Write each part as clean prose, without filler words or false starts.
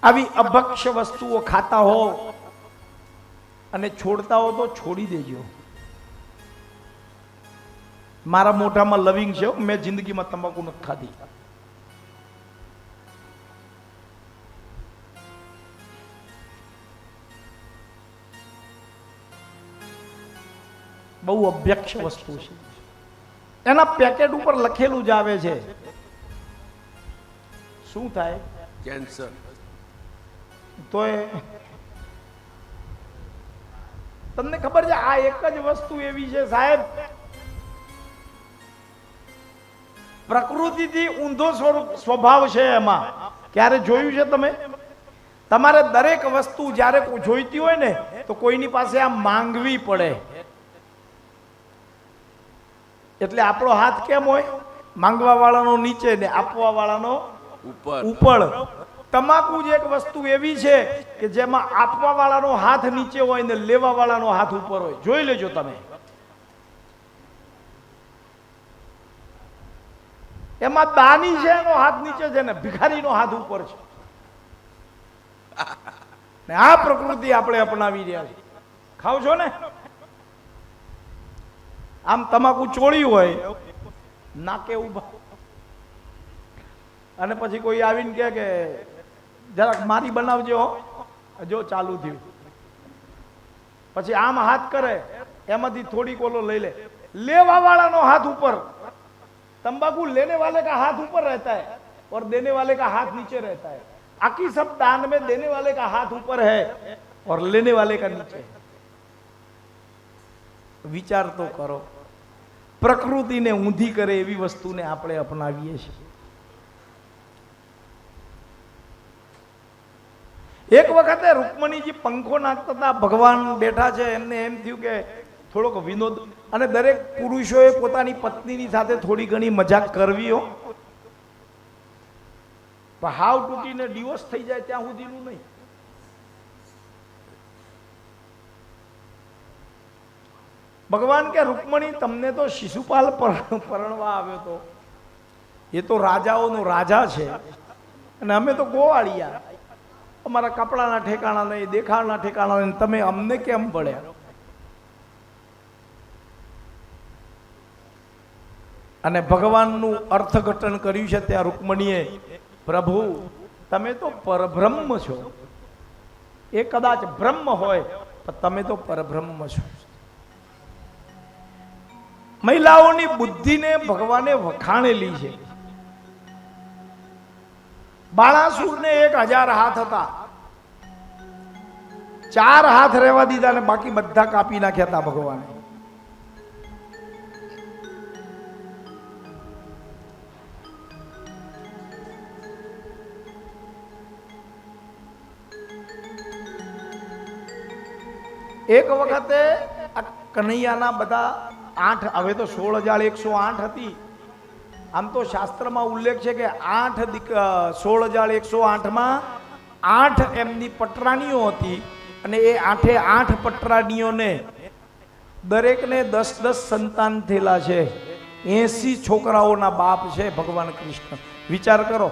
આવી અભક્ષ્ય વસ્તુઓ ખાતા હો અને છોડતા હો તો છોડી દેજો. મારા મોઢામાં લવિંગ છે, મેં જિંદગીમાં તમાકુ નથી ખાધી. બહુ અભ્યક્ષ વસ્તુ છે. એના પેકેટ ઉપર લખેલું જ આવે છે શું થાય? કેન્સર. તો તમને ખબર છે આ એક જ વસ્તુ એવી છે સાહેબ, પ્રકૃતિથી ઊંધો સ્વભાવ છે એમાં. ક્યારે જોયું છે તમે? તમારે દરેક વસ્તુ જ્યારે જોઈતી હોય ને તો કોઈની પાસે આ માંગવી પડે. એટલે આપણો હાથ કેમ હોય? માંગવા વાળાનો નીચે ને આપવા વાળાનો ઉપર. તમાકુ જ એક વસ્તુ એવી છે કે જેમાં આપવા વાળાનો હાથ નીચે હોય ને લેવા વાળાનો હાથ ઉપર હોય. જોઈ લેજો તમે. એમાં દાની છે એનો હાથ નીચે છે ને ભિખારીનો હાથ ઉપર છે. ને આ પ્રકૃતિ આપણે અપનાવી રહ્યા છીએ. ખાવ છો ને? આમ તમાકુ ચોળી હોય નાકે ઉભા અને પછી કોઈ આવીને કહે કે જરાક મારી બનાવજો, જો ચાલુ થયું. પછી આમ હાથ કરે એમાંથી થોડી કોલો લઈ લે. લેવા વાળાનો હાથ ઉપર. तंबाकू लेने वाले का हाथ ऊपर रहता है और देने वाले का हाथ नीचे रहता है. आकी सब दान में देने वाले का हाथ ऊपर है और लेने वाले का नीचे. विचार तो करो. પ્રકૃતિને ઊંધી કરે એવી વસ્તુને આપણે અપનાવીએ છીએ. એક વખતે રૂકમણીજી પંખો નાખતા હતા, ભગવાન બેઠા છે, એમને એમ થયું કે થોડોક વિનોદ, અને દરેક પુરુષોએ પોતાની પત્નીની સાથે થોડી ઘણી મજાક કરવી હો. પણ હાવ તૂટીને ડિવોર્સ થઈ જાય ત્યાં સુધીનું નહીં. ભગવાન કે રૂકમણી તમને તો શિશુપાલ પરણવા આવ્યો તો, એ તો રાજાઓનો રાજા છે અને અમે તો ગોવાળિયા, અમારા કપડાના ઠેકાણા નહીં, દેખાડના ઠેકાણા નહીં, તમે અમને કેમ પડ્યા? અને ભગવાનનું અર્થઘટન કર્યું છે ત્યાં રૂકમણીએ, પ્રભુ તમે તો પરબ્રહ્મ છો. એ કદાચ બ્રહ્મ હોય પણ તમે તો પરબ્રહ્મ છો. મહિલાઓની બુદ્ધિને ભગવાને વખાણેલી છે. બાણાસુરને 1000 હાથ હતા, 4 હાથ રહેવા દીધા ને બાકી બધા કાપી નાખ્યા હતા ભગવાને. એક વખતે આ કનૈયાના બધા 8, હવે તો 16,108 હતી. આમ તો શાસ્ત્રમાં ઉલ્લેખ છે કે 16,108 માં 8 એમની પટરાણીઓ હતી અને એ 8 પટરાણીઓને દરેકને 10 સંતાન થયેલા છે. 80 છોકરાઓના બાપ છે ભગવાન કૃષ્ણ. વિચાર કરો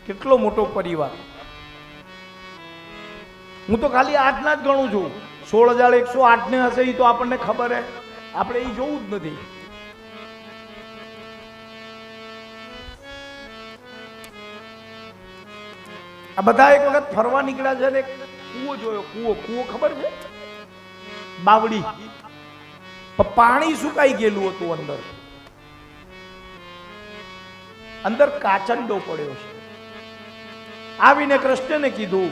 કેટલો મોટો પરિવાર. હું તો ખાલી 8 ના જ ગણું છું. 16,108 ને હશે એ તો આપણને ખબર હે, આપણે એ જોવું જ નથી. આ બધા એક વખત ફરવા નીકળ્યા છે ને કૂવો જોયો. કૂવો ખબર છે? બાવડી. પાણી સુકાઈ ગયેલું હતું અંદર. અંદર કાચંડો પડ્યો છે. આવીને કૃષ્ણને કીધું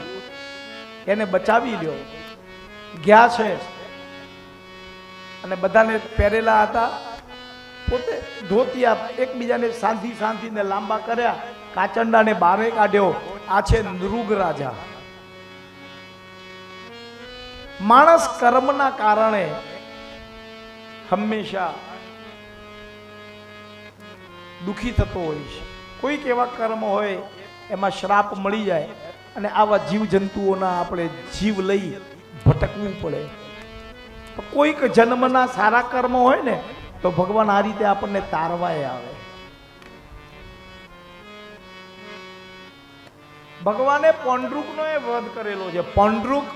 એને બચાવી લ્યો. ગયા છે અને બધાને પહેરેલા હતા, પોતે ધોતિયા એકબીજાને સાંધીને લાંબા કર્યા, કાચંડાને બારે કાઢ્યો. આ છે નૃગ રાજા. માણસ કર્મના કારણે હંમેશા દુખી થતો હોય છે. કોઈક એવા કર્મ હોય એમાં શ્રાપ મળી જાય અને આવા જીવજંતુઓના આપણે જીવ લઈ ભટકવું પડે. કોઈક જન્મના સારા કર્મ હોય ને તો ભગવાન આ રીતે આપણને તારવાય આવે. ભગવાને પંડરૂકનો એ વધ કરેલો છે. પંડરૂક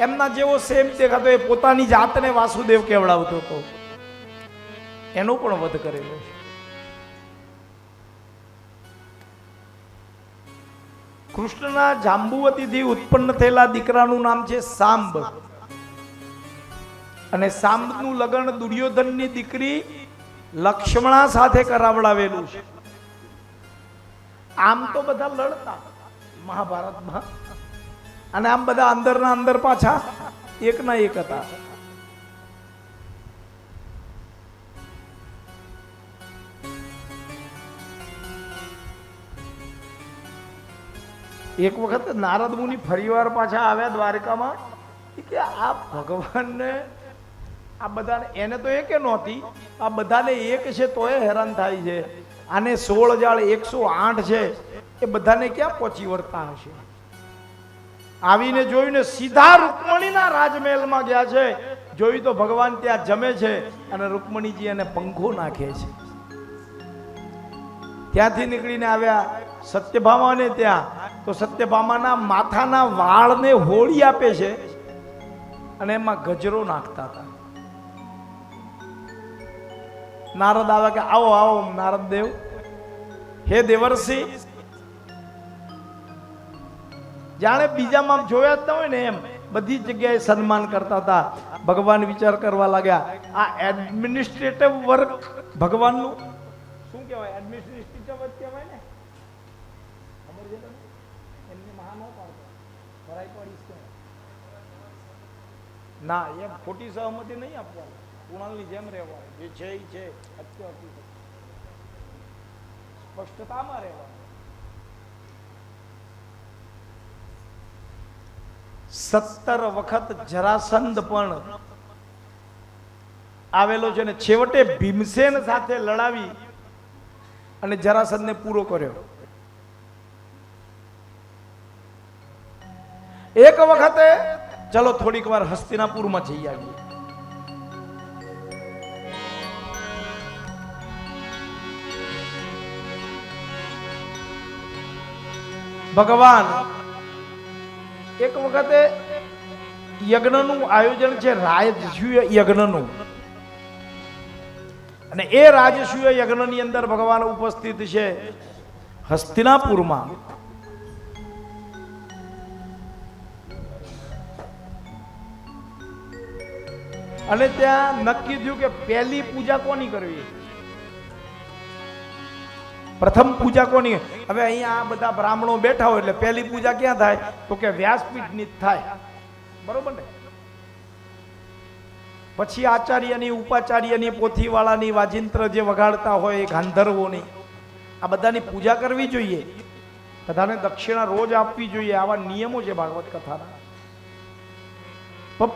એમના જેવો સેમ દેખાતો, એ પોતાની જાતને વાસુદેવ કહેવડાવતો હતો, એનો પણ વધ કરેલો છે. કૃષ્ણના જાંબુવતીથી ઉત્પન્ન થયેલા દીકરાનું નામ છે સાંબ, અને સાંબનું લગ્ન દુર્યોધનની દીકરી લક્ષ્મણા સાથે કરાવડાવેલું છે. આમ તો બધા લડતા મહાભારતમાં, અને આમ બધા અંદરના અંદર પાછા એકના એક હતા. એક વખત નારદ મુનિ ફરીવાર પાછા આવ્યા દ્વારકામાં કે આ ભગવાનને આ બધાને, એને તો એકે નહોતી, આ બધાને એક છે તોય હેરાન થાય છે. આને 16,108 છે, એ બધાને ક્યાં પહોંચી વળતા હશે? આવીને જોઈને સીધા રૂકમણીના રાજમહેલમાં ગયા છે. જોયું તો ભગવાન ત્યાં જમે છે અને રૂકમણીજી એને પંખો નાખે છે. ત્યાંથી નીકળીને આવ્યા સત્યભામાને ત્યાં, તો સત્યભામાના માથાના વાળને હોળી આપે છે અને એમાં ગજરો નાખતા હતા. નારદ આવે કે આવો આવો નારદ દેવ, હે દેવર્ષિ. જાણે બીજામાં જોયા જ ન હોય ને એમ બધી જગ્યાએ સન્માન કરતા હતા. ભગવાન વિચાર કરવા લાગ્યા, આ એડમિનિસ્ટ્રેટિવ વર્ક ભગવાનનું શું કહેવાય? એડમિનિસ્ટ્રેટિવ વર્ક કહેવાય ને. ખબર છે તમને? એમને મહા ન પાડતો ભરાઈ પડીશ કે ના, એમ ખોટી સહમતિ નહીં આપવાની, કુણાલની જેમ રહેવાનું, જે છે એ છે, સ્પષ્ટતામાં રહેવાનું. 17 વખત જરાસંધ પણ આવેલો છે ને છેવટે ભીમસેન સાથે લડાવી અને જરાસંધને પૂરો કર્યો. એક વખતે ચલો થોડીક વાર હસ્તિનાપુરમાં જઈ આવીએ. ભગવાન એક વખતે યજ્ઞનું આયોજન છે, રાજસૂય યજ્ઞનું, અને એ રાજસૂય યજ્ઞની અંદર ભગવાન ઉપસ્થિત છે હસ્તિનાપુરમાં. અને ત્યાં નક્કી થયું કે પહેલી પૂજા કોની કરવી, પ્રથમ પૂજા કોની? હવે અહીંયા બધા બ્રાહ્મણો બેઠા હોય એટલે પહેલી પૂજા ક્યાં થાય? તો કે વ્યાસપીઠની જ થાય, બરોબર ને? પછી આચાર્યની, ઉપાચાર્યની, પોથીવાળાની, વાજિંત્ર જે વગાડતા હોય એ ગાંધર્વોની, આ બધાની પૂજા કરવી જોઈએ. બધાને દક્ષિણા રોજ આપવી જોઈએ. આવા નિયમો છે ભાગવત કથાના.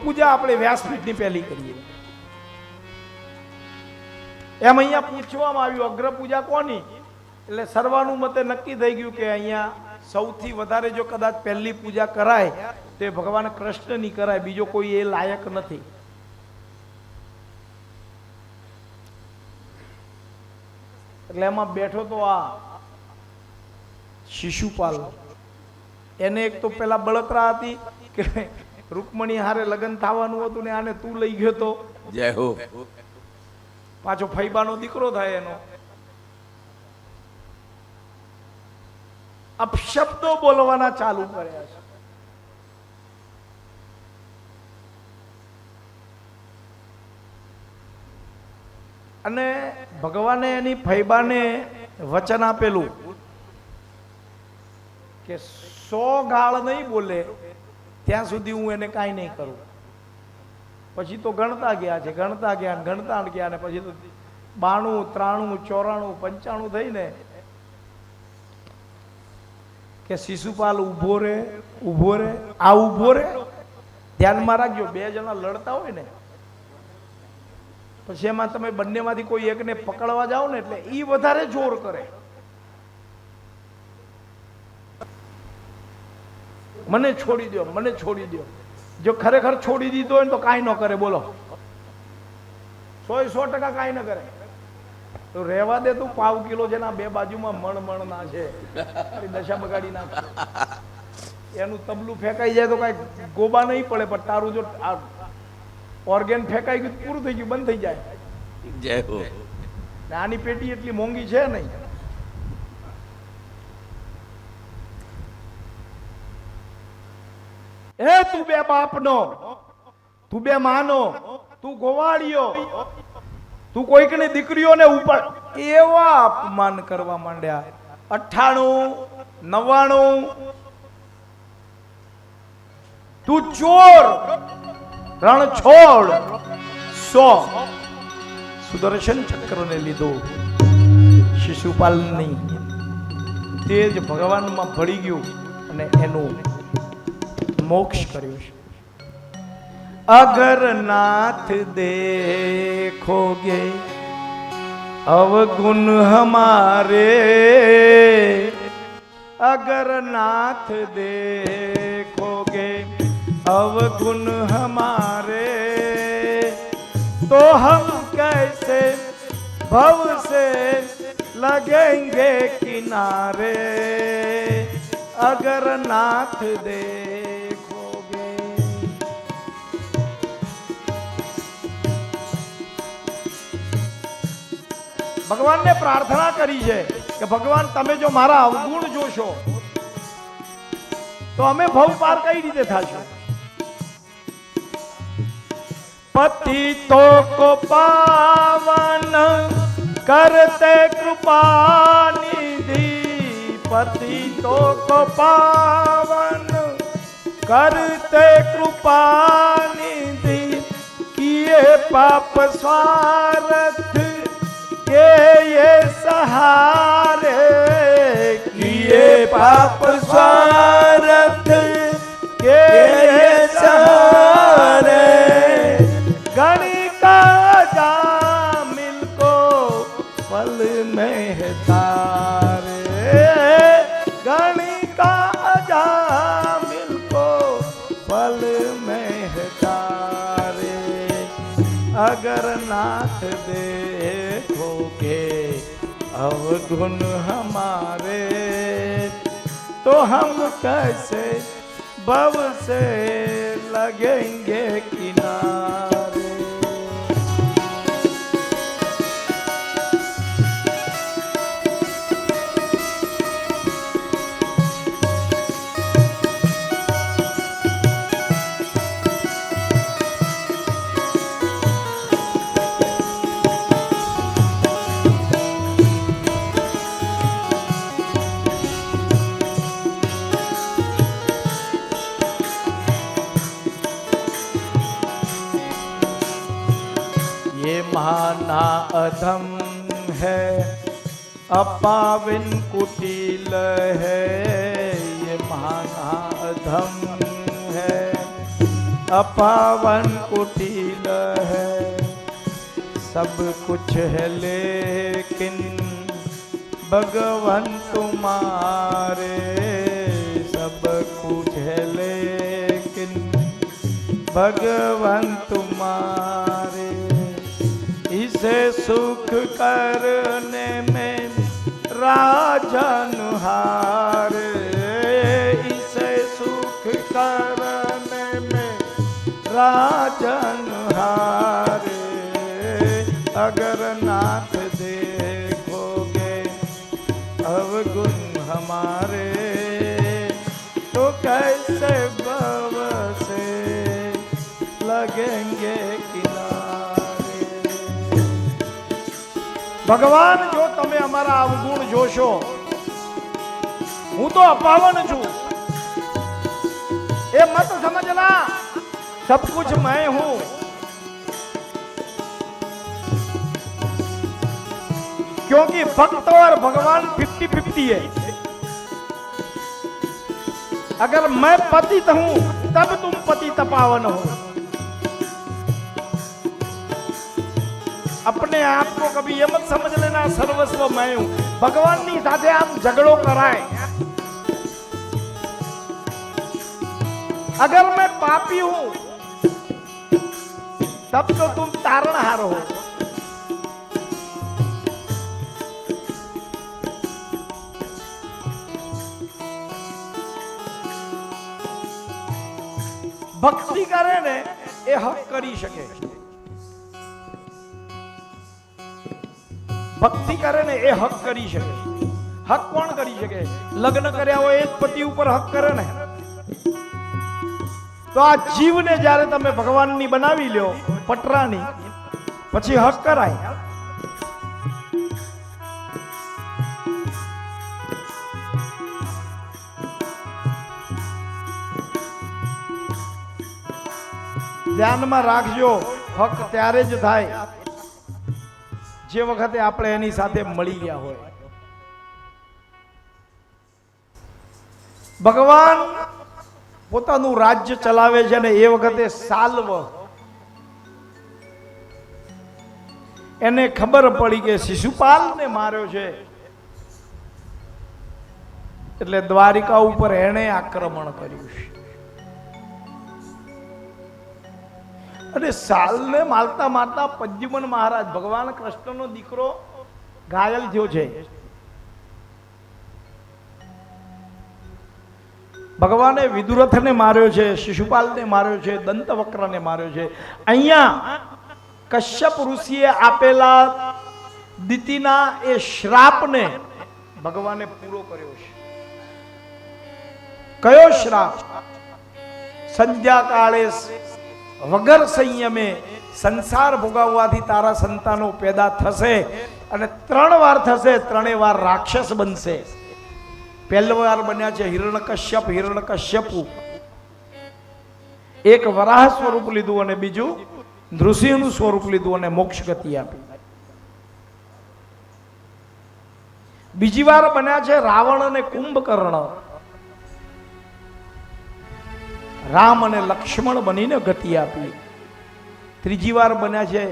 પૂજા આપણે વ્યાસપીઠની પહેલી કરીએ. એમ અહીંયા પૂછવામાં આવ્યું અગ્ર પૂજા કોની? એટલે સર્વાનુમતે નક્કી થઈ ગયું કે અહીંયા સૌથી વધારે જો કદાચ પહેલી પૂજા કરાય તે ભગવાન કૃષ્ણની કરાય, બીજો કોઈ એ લાયક નથી. એટલે એમાં બેઠો તો આ શિશુપાલ. એને એક તો પેલા બળતરા હતી કે રૂકમણી હારે લગ્ન થવાનું હતું ને આને તું લઈ ગયો તો જય હો, પાછો ફૈબાનો દીકરો થાય એનો. અપશબ્દો બોલવાના ચાલુ કર્યા છે. અને ભગવાને એની ફૈબાને વચન આપેલું કે 100 ગાળ નહીં બોલે ત્યાં સુધી હું એને કાંઈ નહીં કરું. પછી તો ગણતા ગયા છે, ગણતા ગયા ને પછી તો 92, 93, 94, 95 થઈને કે શિશુપાલ ઊભો રે, આ ઊભો રે. ધ્યાનમાં રાખજો, 2 જણા લડતા હોય ને પછી એમાં તમે બંનેમાંથી કોઈ એકને પકડવા જાઓ ને એટલે ઈ વધારે જોર કરે. મને છોડી દો, મને છોડી દો. જો ખરેખર છોડી દીધો હોય ને તો કાંઈ ન કરે. બોલો, 100% કાંઈ ન કરે. તો રહેવા દે તું, 1/4 કિલો જેના 2 બાજુમાં મણ ના છે, દશા બગાડી નાખ. એનું તબલું ફેંકાઈ જાય તો કાંઈ ગોબા નહીં પડે, પણ તારું જો ઓર્ગેન ફેંકાઈ ગયું પૂરું થઈ ગયું, બંધ થઈ જાય. જય હો. આની પેટી એટલી મોંઘી છે નહીં. એ તું બે બાપનો, તું બે માનો, તું ગોવાળિયો, તું કોઈકની દીકરીઓને ઉપર એવા અપમાન કરવા માંડ્યા. 98, 99 તું ચોર, રણછોડ, 100 સુદર્શન ચક્રને લીધો. શિશુપાલની તેજ ભગવાનમાં ભળી ગયું અને એનું મોક્ષ કર્યું છે. અગર નાથ દેખોગે અવગુણ હમારે, अगर नाथ देखोगे अवगुण हमारे, तो हम कैसे भव से लगेंगे किनारे. अगर नाथ देखोगे. भगवान ने प्रार्थना करी है કે ભગવાન તમે જો મારા અવગુણ જોશો તો અમે ભવ પાર કઈ રીતે થાશું. પતિતો કો પાવન કરતે કૃપા નિધિ, પતિતો કો પાવન કરતે કૃપા નિધિ, કિએ પાપ સ્વાર્થ के ये सहारे, किए पाप स्वार्थ के ये सहारे, गणिका जामिल को पल में तारे, गणिका जामिल को पल में तारे. अगर नाथ देखोगे अवगुण हमारे, तो हम कैसे भव से लगेंगे किनारे. ये महाना अधम है, अपाविन कुटिल है. ये महाना अधम है, अपावन कुटिल है. सब कुछ है लेकिन भगवान तुम्हारे, सब कुछ है लेकिन भगवान तुम्हारे. इसे सुख करने में राजन हारे, इसे सुख करने में राजन हारे. अगर नाथ देखोगे अवगुण हमारे, तो कैसे भव से लगेंगे किनारे. ભગવાન જો તમે અમારા અવગુણ જોશો, હું તો અપાવન છું, એ મત સમજના सब कुछ मैं हूं. क्योंकि भक्त और भगवान 50-50 है. अगर मैं पतित हूं तब तुम पतित पावन हो. अपने आप को कभी ये मत समझ लेना सर्वस्व मैं हूं. भगवान ની સાથે આમ ઝઘડો કરાય. अगर मैं पापी हूं तब तो तुम तारणहार हो. ભક્તિ કરે ને એ હક કરી શકે. ભક્તિ કરે ને એ હક કરી શકે. હક કોણ કરી શકે? લગ્ન કર્યા હોય એ જ પતિ ઉપર હક કરે ને. તો આ જીવને જ્યારે તમે ભગવાનની બનાવી લ્યો પટરાની, પછી હક કરાય. ધ્યાનમાં રાખજો, હક ત્યારે જ થાય જે વખતે આપણે એની સાથે મળી ગયા હોય. ભગવાન પોતાનું રાજ્ય ચલાવે છે ને એ વખતે સાલ્વ એને ખબર પડી કે શિશુપાલને માર્યો છે, એટલે દ્વારિકા ઉપર એણે આક્રમણ કર્યું છે. અને સાલને મારતા મારતા પદ્યુમન મહારાજ ભગવાન કૃષ્ણનો દીકરો ઘાયલ થયો છે. ભગવાને વિદુરથને માર્યો છે, શિશુપાલને માર્યો છે, દંતવક્રને માર્યો છે. અહીંયા કશ્યપ ઋષિએ આપેલા દિતિના એ શ્રાપને ભગવાને પૂરો કર્યો છે. કયો શ્રાપ? સંધ્યા કાળે વગર સંયમે સંસાર ભોગવવાથી તારા સંતાનો પેદા થશે અને 3 વાર થશે, 3 વાર રાક્ષસ બનશે. પહેલો વાર બન્યા છે હિરણ્યકશ્યપુ, એક વરાહ સ્વરૂપ લીધું અને બીજું નૃસિંહનું સ્વરૂપ લીધું અને મોક્ષ ગતિ આપી. બીજી વાર બન્યા છે રાવણ અને કુંભકર્ણ, રામ અને લક્ષ્મણ બનીને ગતિ આપી. ત્રીજી વાર બન્યા છે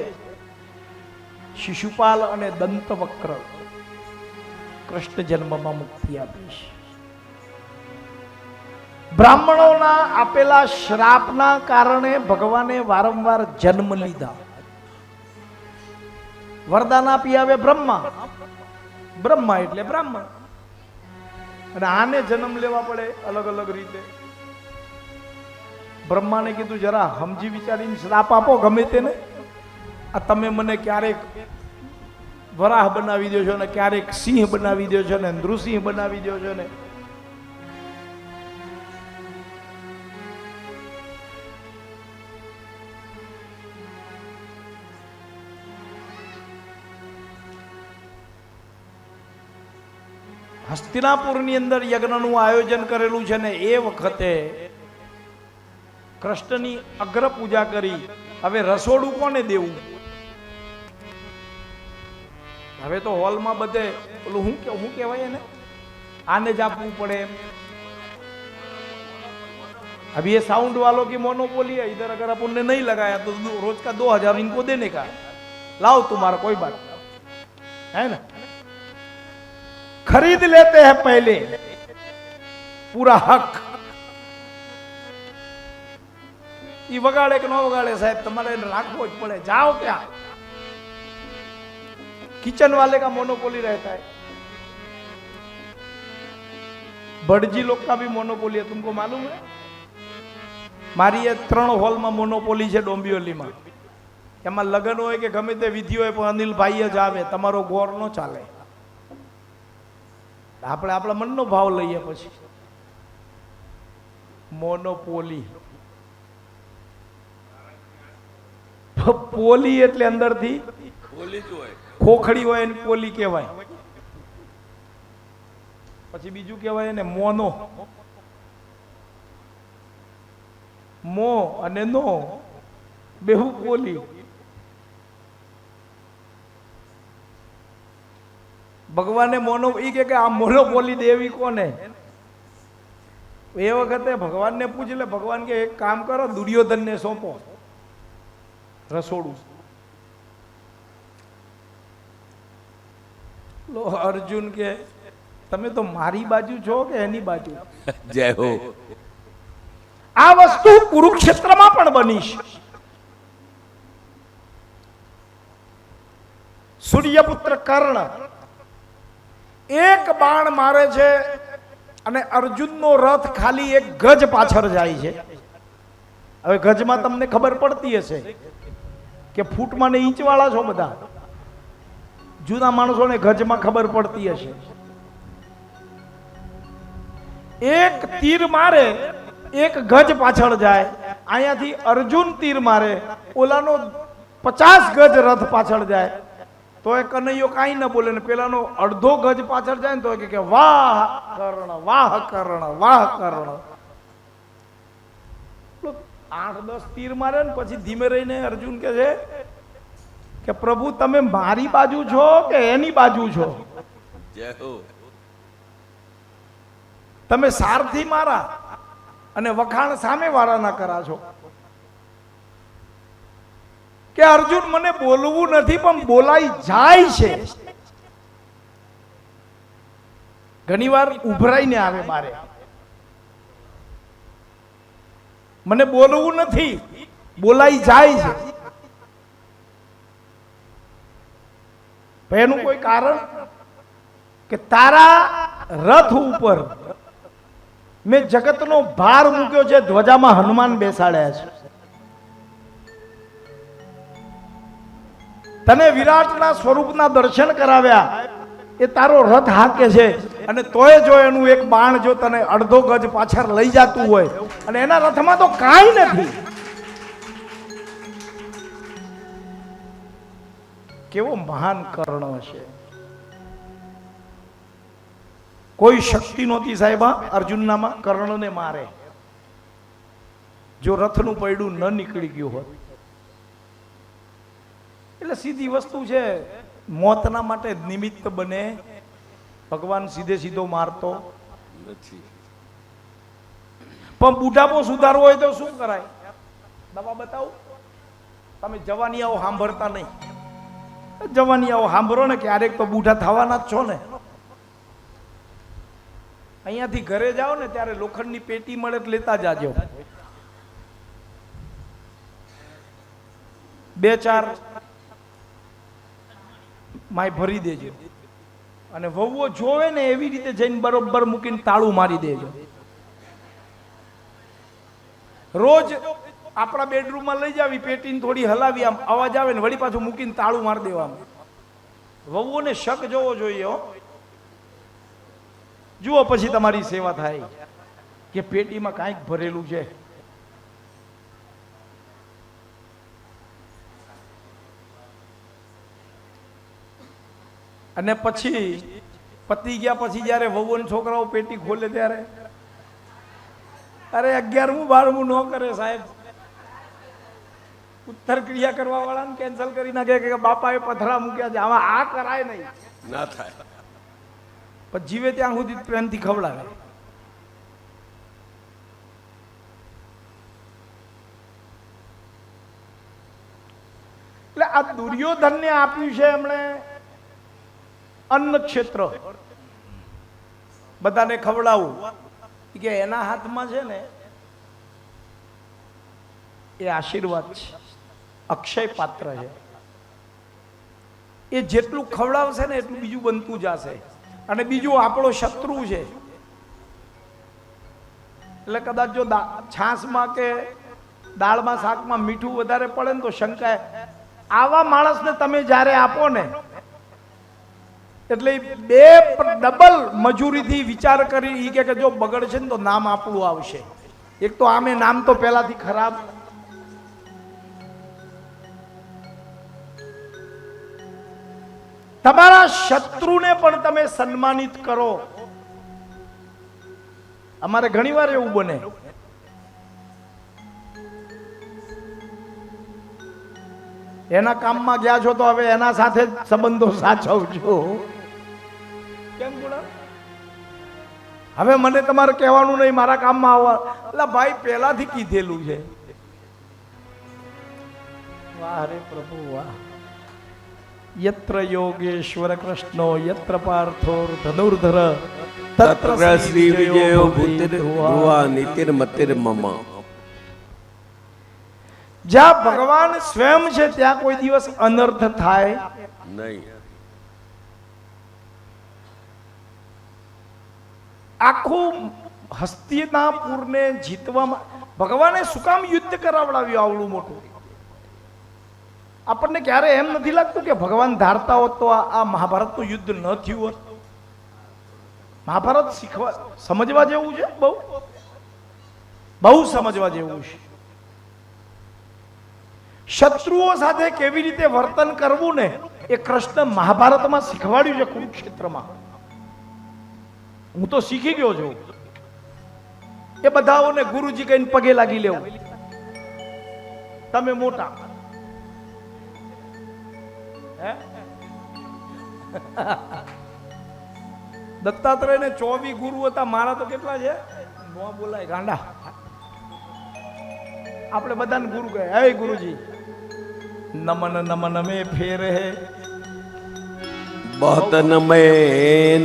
શિશુપાલ અને દંતવક્ર, કૃષ્ણ જન્મમાં મુક્તિ આપી છે. બ્રાહ્મણોના આપેલા શ્રાપના કારણે ભગવાને વારંવાર જન્મ લીધા. વરદાન આપી આવે બ્રહ્મા, બ્રહ્મા એટલે બ્રાહ્મણ, અને આને જન્મ લેવા પડે અલગ અલગ રીતે. બ્રહ્માને કીધું જરા સમજી વિચારીને શ્રાપ આપો ગમે તેને. આ તમે મને ક્યારેક વરાહ બનાવી દો છો ને ક્યારેક સિંહ બનાવી દો છો ને નૃસિંહ બનાવી દો છો ને. હસ્તિનાપુરની અંદર યજ્ઞનું આયોજન કરેલું છે ને એ વખતે કૃષ્ણની અગ્ર પૂજા કરી. હવે રસોડું કોને દેવું? હવે તો હોલમાં બધે ઓલું હું કહેવાય ને, આને જ આપવું પડે. अभी ये साउंड वालों की मोनोपोली है, इधर अगर अपन ने नहीं लगाया तो रोज का 2000 इनको देने का, लाओ तुम्हारा कोई बात है ना. खरीद लेते हैं पहले पूरा हक. ये वगाड़े के न वगाड़े साहब तुम्हारे રાખવો જ પડે. जाओ क्या, किचन वाले का मोनोपोली रहता है. भटजी लोग का भी मोनोपोली है, तुमको मालूम है? મારી એ 3 હોલમાં મોનોપોલી છે ડોંબિવલીમાં. એમાં લગ્ન હોય કે ગમે તે વિધિ હોય પણ અનિલભાઈ જ આવે, તમારો ગોર નો ચાલે. આપણે આપણા મનનો ભાવ લઈએ પછી. મોનોપોલી, પોલી એટલે અંદરથી ખોખડી હોય એને પોલી કહેવાય. પછી બીજું કહેવાય એને મોનો. મો અને નો બેહુ પોલી. ભગવાને મોનો ઈ કે આ મોનોપોલી દેવી કોને? એ વખતે ભગવાનને પૂછી લે. ભગવાન કે એક કામ કરો, દુર્યોધનને સોંપો રસોડું. લો અર્જુન કે તમે તો મારી બાજુ છો કે એની બાજુ? જય હો. આ વસ્તુ કુરુક્ષેત્રમાં પણ બની છે. સૂર્યપુત્ર કર્ણ એક બાણ મારે છે અને અર્જુનનો રથ ખાલી એક ગજ પાછળ જાય છે. હવે ગજમાં તમને ખબર પડતી હશે કે ફૂટમાં ને ઇંચ વાળા છો બધા, જૂના માણસોને ગજમાં ખબર પડતી હશે. એક તીર મારે એક ગજ પાછળ જાય, અહીંયાથી અર્જુન તીર મારે ઓલાનો 50 ગજ રથ પાછળ જાય તો એ કનૈયો કાંઈ ન બોલે ને પેલાનો અડધો ગજ પાછળ જાય ને તો કે વાહ કર્ણ વાહ કર્ણ વાહ કર્ણ. 8-10 તીર મારે ને પછી ધીમે રહીને અર્જુન કહે છે કે પ્રભુ તમે મારી બાજુ છો કે એની બાજુ છો? તમે સારથી મારા અને વખાણ સામે વાળાના કરા છો. કે અર્જુન મને બોલવું નથી પણ બોલાઈ જાય છે. ઘણીવાર ઉભરાઈને આવે બારે, મને બોલવું નથી બોલાઈ જાય છે. એનું કોઈ કારણ કે તારા રથ ઉપર મેં જગતનો ભાર મૂક્યો છે, ધ્વજામાં હનુમાન બેસાડ્યા છે. તને વિરાટના સ્વરૂપના દર્શન કરાવ્યા, એ તારો રથ હાકે છે અને તોય જો એનું એક બાણ જો તને અડધો ગજ પાછળ લઈ જતું હોય અને એના રથમાં તો કાંઈ નથી. કેવો મહાન કર્ણ છે. કોઈ શક્તિ નહોતી સાહેબા અર્જુનનામાં કર્ણને મારે, જો રથનું પૈડું ન નીકળી ગયું હોત. એટલે સીધી વસ્તુ છે, મોતના માટે નિમિત્ત બને, ભગવાન સીધે સીધો મારતો નથી. પણ બુઢાપો સુધારવો હોય તો શું કરાય? દવા બતાવું. તમે જવાનિયાઓ સાંભળતા નહીં, જવાનિયાઓ સાંભળો ને, ક્યારેક તો બુઢા થવાના જ છો ને. અહીંયાથી ઘરે જાઓ ને ત્યારે લોખંડની પેટી મળે તો લેતા જાજો. 2-4 માય ભરી દેજો અને વહુઓ જોવે ને એવી રીતે જઈને બરોબર મૂકીને તાળું મારી દેજો. રોજ આપણા બેડરૂમમાં લઈ જાવી, પેટીને થોડી હલાવી, આમ અવાજ આવે ને વળી પાછું મૂકીને તાળું મારી દેવાનું. વહુઓને શક જોવો જોઈએ હો. જુઓ પછી તમારી સેવા થાય કે પેટીમાં કાંઈક ભરેલું છે. અને પછી પતિ ગયા પછી જયારે વહુ અને છોકરાઓ પેટી ખોલે ત્યારે અરે 11મું 12મું ન કરે સાહેબ. ઉત્તર ક્રિયા કરવા વાળાને કેન્સલ કરી નાખે કે બાપાએ પથરા મૂક્યા છે, આમાં આ કરાય નહીં, ના થાય. પણ જીવે ત્યાં સુધી પ્રેમથી ખવડાવે. એટલે આ દુર્યોધનને આપ્યું છે એમણે અન્ન ક્ષેત્ર, બધાને ખવડાવવું. કે એના હાથમાં છે ને એ આશીર્વાદ છે, અક્ષય પાત્ર છે. એ જેટલું ખવડાવશે ને એટલું બીજું બનતું જશે. અને બીજું આપણો શત્રુ છે એટલે કદાચ જો છાસમાં કે દાળમાં શાકમાં મીઠું વધારે પડે ને તો શંકાય. આવા માણસને તમે જ્યારે આપો ને એટલે 2 ડબલ મજૂરીથી વિચાર કરી કે જો બગડશે ને તો નામ આપણું આવશે. એક તો આમે નામ તો પહેલાથી ખરાબ. તમારા શત્રુને પણ તમે સન્માનિત કરો. અમારે ઘણીવાર એવું બને, એના કામમાં ગયા છો તો હવે એના સાથે જ સંબંધો સાચવજો. કેમ ગુણા? હવે મને તમારે કહેવાનું નહીં મારા કામમાં આવવા. એટલે ભાઈ પહેલાથી કીધેલું છે. વાહ રે પ્રભુ વાહ. યત્ર યોગેશ્વર કૃષ્ણો યત્ર પાર્થો ધનુર્ધર તત્ર શ્રી વિજયો ભૂતિર્ભુવા નીતિર્મતિર્મમ. જ્યાં ભગવાન સ્વયં છે ત્યાં કોઈ દિવસ અનર્થ થાય નહીં. આખું હસ્તિનાપુરને જીતવામાં ભગવાને શું કામ યુદ્ધ કરાવડાવ્યું આવડું મોટું? આપણને ક્યારે એમ નથી લાગતું કે ભગવાન ધારતા હોત તો આ મહાભારતનું યુદ્ધ ન થયું હોત? મહાભારત સમજવા જેવું છે, બહુ બહુ સમજવા જેવું છે. શત્રુઓ સાથે કેવી રીતે વર્તન કરવું ને એ કૃષ્ણ મહાભારતમાં શીખવાડ્યું છે. કુરુક્ષેત્રમાં હું તો શીખી ગયો છું. એ બધાઓને ગુરુજી કહીને પગે લાગી લેવું. તમે મોટા દત્તાત્રેય ને 24 ગુરુ હતા, મારા તો કેટલા છે? નો બોલાય ગાંડા. આપણે બધાને ગુરુ કહે, હે ગુરુજી નમન નમન મે ફેર હે બહત નમે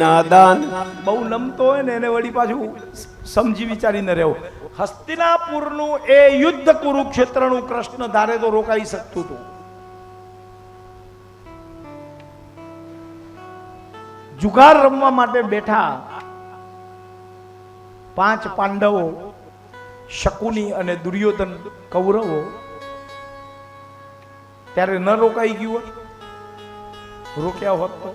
નાદાન. બહુ નમતો હોય ને એને વળી પાછું સમજી વિચારીને રહેવું. હસ્તિનાપુરનું એ યુદ્ધ કુરુક્ષેત્રનું કૃષ્ણ ધારે તો રોકાઈ શકતું હતું. જુગાર રમવા માટે બેઠા 5 પાંડવો, શકુની અને દુર્યોધન કૌરવો, ત્યારે ન રોકાઈ ગયું હોત? રોક્યા હોત તો?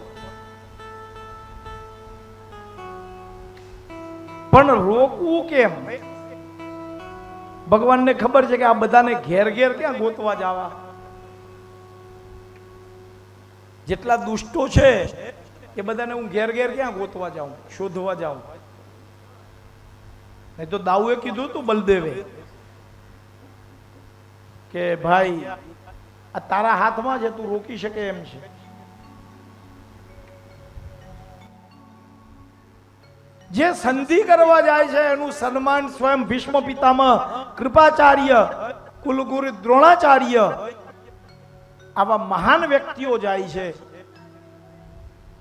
પણ રોકવું કેમ? ભગવાનને ખબર છે કે આ બધાને ઘેર ઘેર ક્યાં ગોતવા જવા? જેટલા દુષ્ટો છે એ બધાને હું ઘેર ઘેર ક્યાં ગોતવા જાઉં, શોધવા જાઉં? નહીં તો દાઉએ કીધું તું બલદેવે કે ભાઈ આ તારા હાથમાં છે, તું રોકી શકે એમ છે. જે સંધિ કરવા જાય છે એનું સન્માન સ્વયં ભીષ્મ પિતામહ, કૃપાચાર્ય, કુલગુરુ દ્રોણાચાર્ય, આવા મહાન વ્યક્તિઓ જાય છે.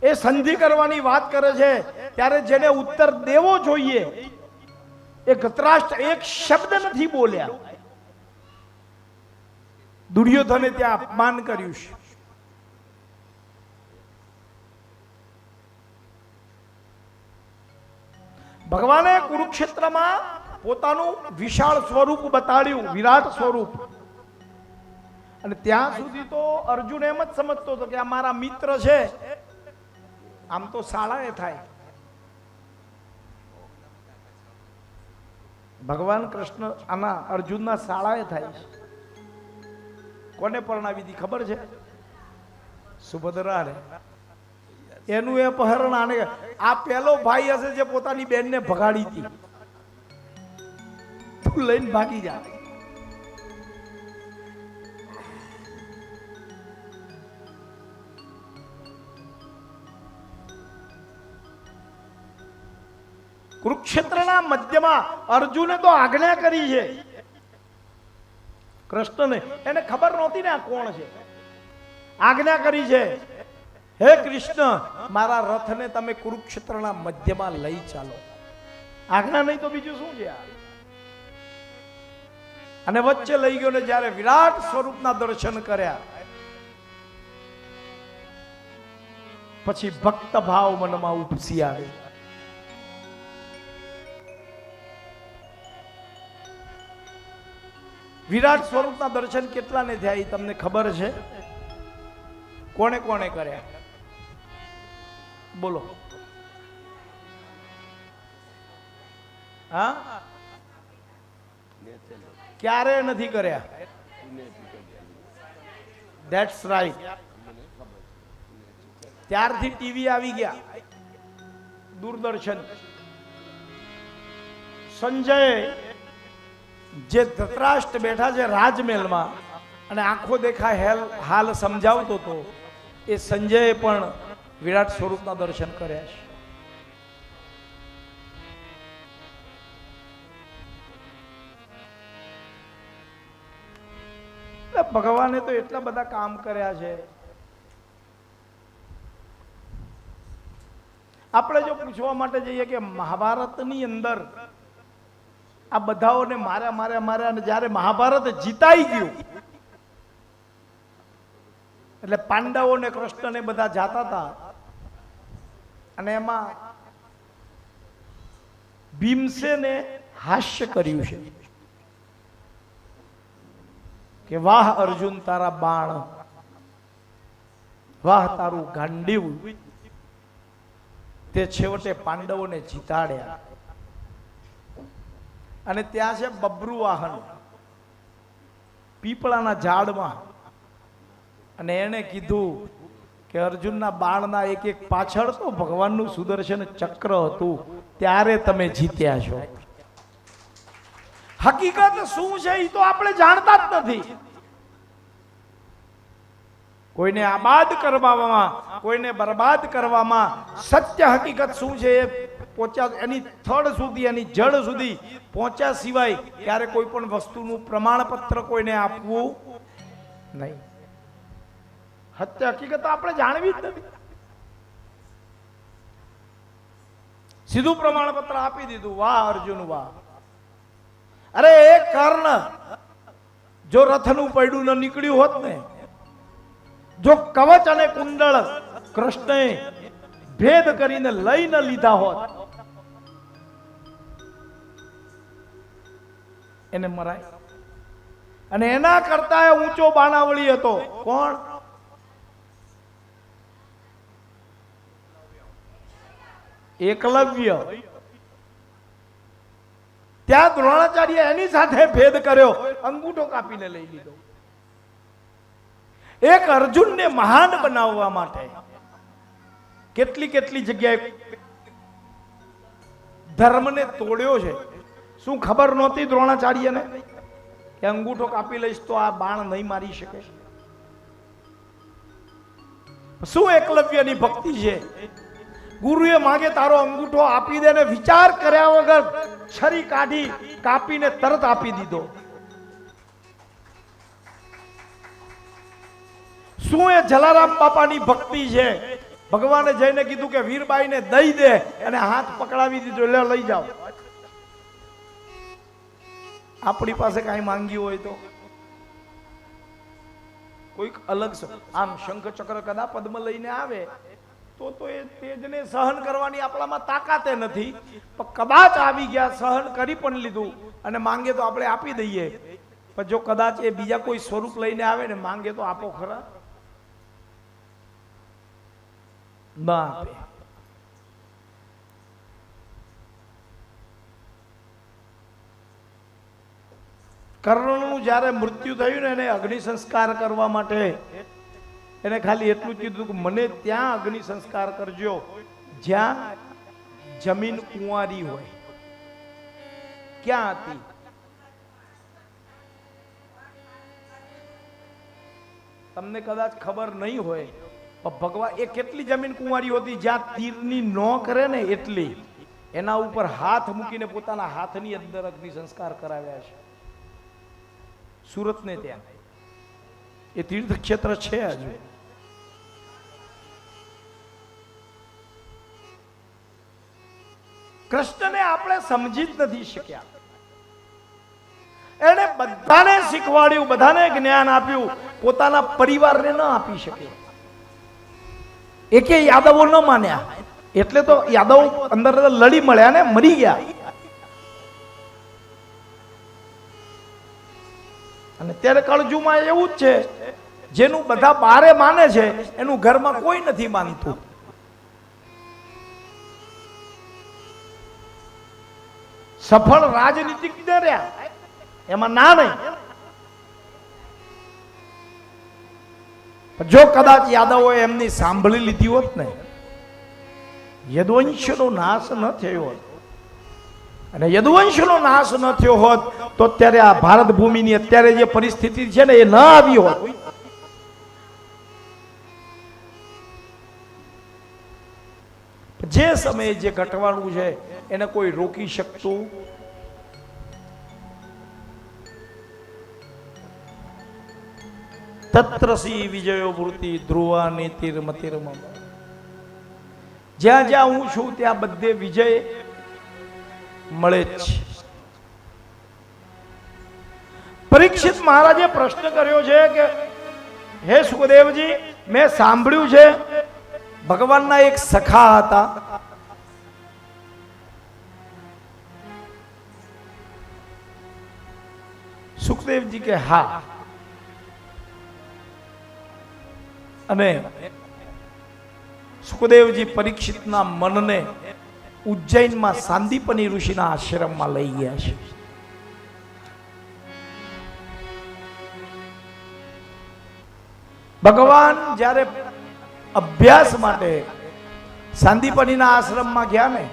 એ સંધિ કરવાની વાત કરે છે ત્યારે જેને ઉત્તર દેવો જોઈએ એ ધૃતરાષ્ટ્ર એક શબ્દ નથી બોલ્યા. દુર્યોધને ત્યાં અપમાન કર્યું છે. ભગવાને કુરુક્ષેત્રમાં પોતાનું વિશાળ સ્વરૂપ બતાડ્યું, વિરાટ સ્વરૂપ. અને ત્યાં સુધી તો અર્જુન એમ જ સમજતો હતો કે આ મારા મિત્ર છે. આમ તો શાળાએ થાય. ભગવાન કૃષ્ણ આના અર્જુનના શાળાએ થાય છે. કોને પરણાવી હતી ખબર છે? સુભદ્રાને. એનું એ અપહરણ આને. આ પેલો ભાઈ હશે જે પોતાની બેનને ભગાડી હતી. તું લઈને ભાગી જા. કુરુક્ષેત્રના મધ્યમાં અર્જુને તો આજ્ઞા કરી છે કૃષ્ણને. એને ખબર નહોતી ને આ કોણ છે. આજ્ઞા કરી છે, હે કૃષ્ણ મારા રથને તમે કુરુક્ષેત્રના મધ્યમાં લઈ ચાલો. આજ્ઞા નહીં તો બીજું શું છે? અને વચ્ચે લઈ ગયો ને જ્યારે વિરાટ સ્વરૂપના દર્શન કર્યા પછી ભક્ત ભાવ મનમાં ઉપસી આવે. વિરાટ સ્વરૂપના દર્શન કેટલાને થયા એ તમને ખબર છે? કોણે કોણે કર્યા? બોલો. હા, ક્યારે નથી કર્યા? That's right. ત્યારથી ટીવી આવી ગયા, દૂરદર્શન. સંજય જે ધૃતરાષ્ટ્ર બેઠા છે રાજમહેલમાં અને આંખો દેખાય હાલ સમજાવતો હતો, એ સંજયે પણ વિરાટ સ્વરૂપના દર્શન કર્યા છે. ભગવાને તો એટલા બધા કામ કર્યા છે. આપણે જો પૂછવા માટે જઈએ કે મહાભારતની અંદર આ બધાઓને માર્યા અને જ્યારે મહાભારત જીતાઈ ગયું એટલે પાંડવો ને કૃષ્ણ ને બધા જાતા હતા અને એમાં ભીમસેને હાસ્ય કર્યું છે. કે વાહ અર્જુન તારા બાણ, વાહ તારું ગાંડીવ, તે છેવટે પાંડવોને જીતાડ્યા. અને ત્યાં છે બબ્રુ વાહન પીપળાના ઝાડમાં, અને એને કીધું કે અર્જુનના બાણના એક એક પાછળ તો ભગવાનનું સુદર્શન ચક્ર હતું, ત્યારે તમે જીત્યા છો. હકીકત શું છે એ તો આપણે જાણતા જ નથી. કોઈને આબાદ કરવામાં, કોઈને બરબાદ કરવામાં સત્ય હકીકત શું છે એ પહોંચ્યા, એની થડ સુધી, એની જડ સુધી પહોંચ્યા સિવાય ક્યારે કોઈ પણ વસ્તુનું પ્રમાણપત્ર કોઈને આપવું નહીં. સત્ય હકીકત આપણે જાણવી જ નથી. સીધું પ્રમાણપત્ર આપી દીધું, વાહ અર્જુન વાહ. અરે એ કર્ણ જો રથનું પૈડું ન નીકળ્યું હોત ને, જો કવચ અને કુંડળ કૃષ્ણએ ભેદ કરીને લઈ ન લીધા હોત, એને મરાય. અને એના કરતા ઊંચો બાણાવળી હતો કોણ? એકલવ્ય. ત્યાં દ્રોણાચાર્ય એની સાથે ભેદ કર્યો, અંગૂઠો કાપીને લઈ લીધો. એક અર્જુનને મહાન બનાવવા માટે કેટલી કેટલી જગ્યાએ ધર્મને તોડ્યો છે. શું ખબર નહોતી દ્રોણાચાર્યને કે અંગૂઠો કાપી લઈશ તો આ બાણ નહીં મારી શકે? શું એકલવ્યની ભક્તિ છે? ગુરુએ માંગે તારો અંગૂઠો આપી દે ને વિચાર કર્યા વગર છરી કાઢી કાપીને તરત આપી દીધો. શું એ જલારામ બાપાની ભક્તિ છે? ભગવાને જઈને કીધું કે વીરબાઈને દઈ દે, અને હાથ પકડાવી દીધો, લે લઈ જાઓ. આપણી પાસે કઈ માંગ્યું હોય તો કોઈક અલગ આમ શંખ ચક્ર કદા પદ્મ લઈને આવે તો એ તેજને સહન કરવાની આપણામાં તાકાતે નથી, પણ કદાચ આવી ગયા, સહન કરી પણ લીધું, અને માંગે તો આપણે આપી દઈએ. પણ જો કદાચ એ બીજા કોઈ સ્વરૂપ લઈને આવે ને માંગે તો આપો ખરા? ના આપે. કર્ણનું જ્યારે મૃત્યુ થયું ને, એને અગ્નિ સંસ્કાર કરવા માટે એને ખાલી એટલું કીધું કે મને ત્યાં અગ્નિ સંસ્કાર કરજો જ્યાં જમીન કુંવારી હોય. ક્યાં હતી? તમને કદાચ ખબર નહીં હોય, પણ ભગવાન એ કેટલી જમીન કુંવારી હતી જ્યાં તીરની નો કરે ને એટલી, એના ઉપર હાથ મૂકીને પોતાના હાથની અંદર અગ્નિ સંસ્કાર કરાવ્યા છે. સુરત ને ત્યાં એ તીર્થ ક્ષેત્ર છે હજુ. કૃષ્ણને આપણે સમજી જ નથી શક્યા. એને બધાને શીખવાડ્યું, બધાને જ્ઞાન આપ્યું, પોતાના પરિવારને ન આપી શકે. એકે યાદવો ન માન્યા, એટલે તો યાદવ અંદર લડી મળ્યા ને મરી ગયા. અને ત્યારે કળજુમાં એવું જ છે, જેનું બધા બારે માને છે એનું ઘરમાં કોઈ નથી માનતું. સફળ રાજનીતિજ્ઞ રહ્યા એમાં ના નહીં. જો કદાચ યાદવોએ એમની સાંભળી લીધી હોત ને, યદુવંશનો નાશ ન થયો હોત, અને યદુવંશનો નાશ ન થયો હોત તો અત્યારે આ ભારત ભૂમિની અત્યારે જે પરિસ્થિતિ છે ને એ ન આવી હોત. જે સમયે જે ઘટવાનું છે એને કોઈ રોકી શકતું તત્રસી વિજયો વૃત્તિ ધ્રુવા નીતિર્મતિર્મમ. જ્યાં જ્યાં હું છું ત્યાં બધે વિજય મળે જ છે. પરીક્ષિત મહારાજે પ્રશ્ન કર્યો છે કે હે સુખદેવજી, મેં સાંભળ્યું છે ભગવાનના એક સખા હતા, સુખદેવજી કે હા. અને સુખદેવજી પરીક્ષિતના મનને ઉજ્જૈનમાં સાંદીપની ઋષિના આશ્રમમાં લઈ ગયા છે. ભગવાન જ્યારે અભ્યાસ માટે સાંદીપનીના આશ્રમમાં ગયા ને,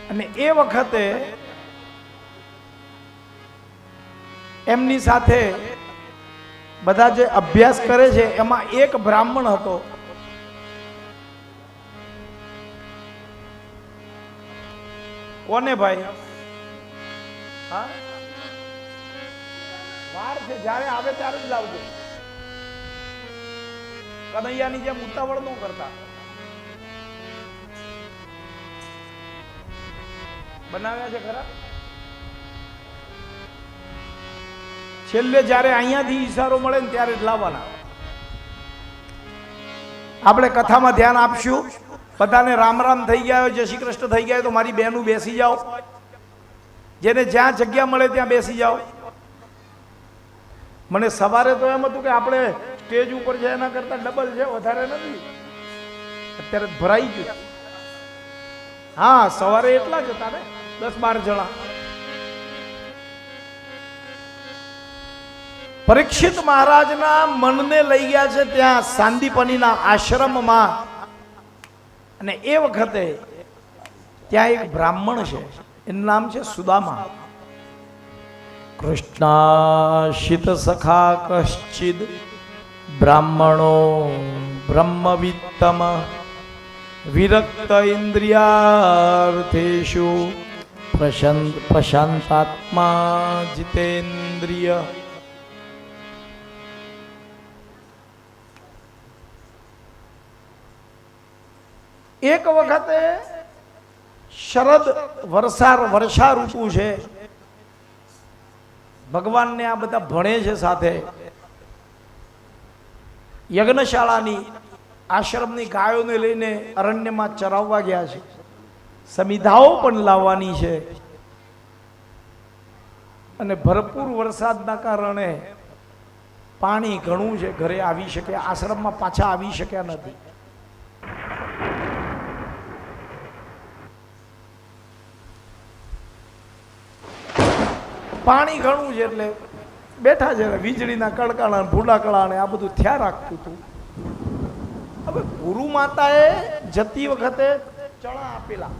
અને એ વખતે એમની સાથે બધા જે અભ્યાસ કરે છે એમાં એક બ્રાહ્મણ હતો. કોને ભાઈ? હા, વાર છે, જ્યારે આવે ત્યારે જ લાવજો. કનૈયાની જેમ ઉતાવળ ન કરતા. બનાવ્યા છે ખરા? છેલ્લે જ્યારે અહીંયાથી ઈશારો મળે ને ત્યારે જ લાવવાના. આપણે કથામાં ધ્યાન આપશું. બધાને રામ રામ થઈ ગયા હોય, જય શ્રી કૃષ્ણ થઈ ગયા હોય તો મારી બહેનું બેસી જાઓ. જેને જ્યાં જગ્યા મળે ત્યાં બેસી જાઓ. મને સવારે તો એમ હતું કે આપણે સ્ટેજ ઉપર છે એના કરતા ડબલ છે, વધારે નથી. અત્યારે ભરાઈ ગયું. હા, સવારે એટલા જ હતા ને, 10-12 જણા. પરીક્ષિત મહારાજના મનને લઈ ગયા છે ત્યાં સાંદીપનીના આશ્રમમાં. અને એ વખતે ત્યાં એક બ્રાહ્મણ છે, એનું નામ છે સુદામા. કૃષ્ણાશિત સખા કશ્ચિદ બ્રાહ્મણો બ્રહ્મવિત્તમ વિરક્ત ઇન્દ્રિયાર્થેષુ પ્રશાંતાત્મા જીતેન્દ્રિય. એક વખતે શરદ વર્ષા ઋતુ છે. ભગવાનને આ બધા ભણે છે સાથે. યજ્ઞશાળાની આશ્રમની ગાયોને લઈને અરણ્યમાં ચરાવવા ગયા છે. સમિધાઓ પણ લાવવાની છે. અને ભરપૂર વરસાદના કારણે પાણી ઘણું છે, ઘરે આવી શકે, આશ્રમમાં પાછા આવી શક્યા નથી. પાણી ઘણું છે એટલે બેઠા છે. વીજળીના કડકાણા ભૂડાકળા ને આ બધું થયા રાખતું હતું. હવે ગુરુ માતાએ જતી વખતે ચણા આપેલા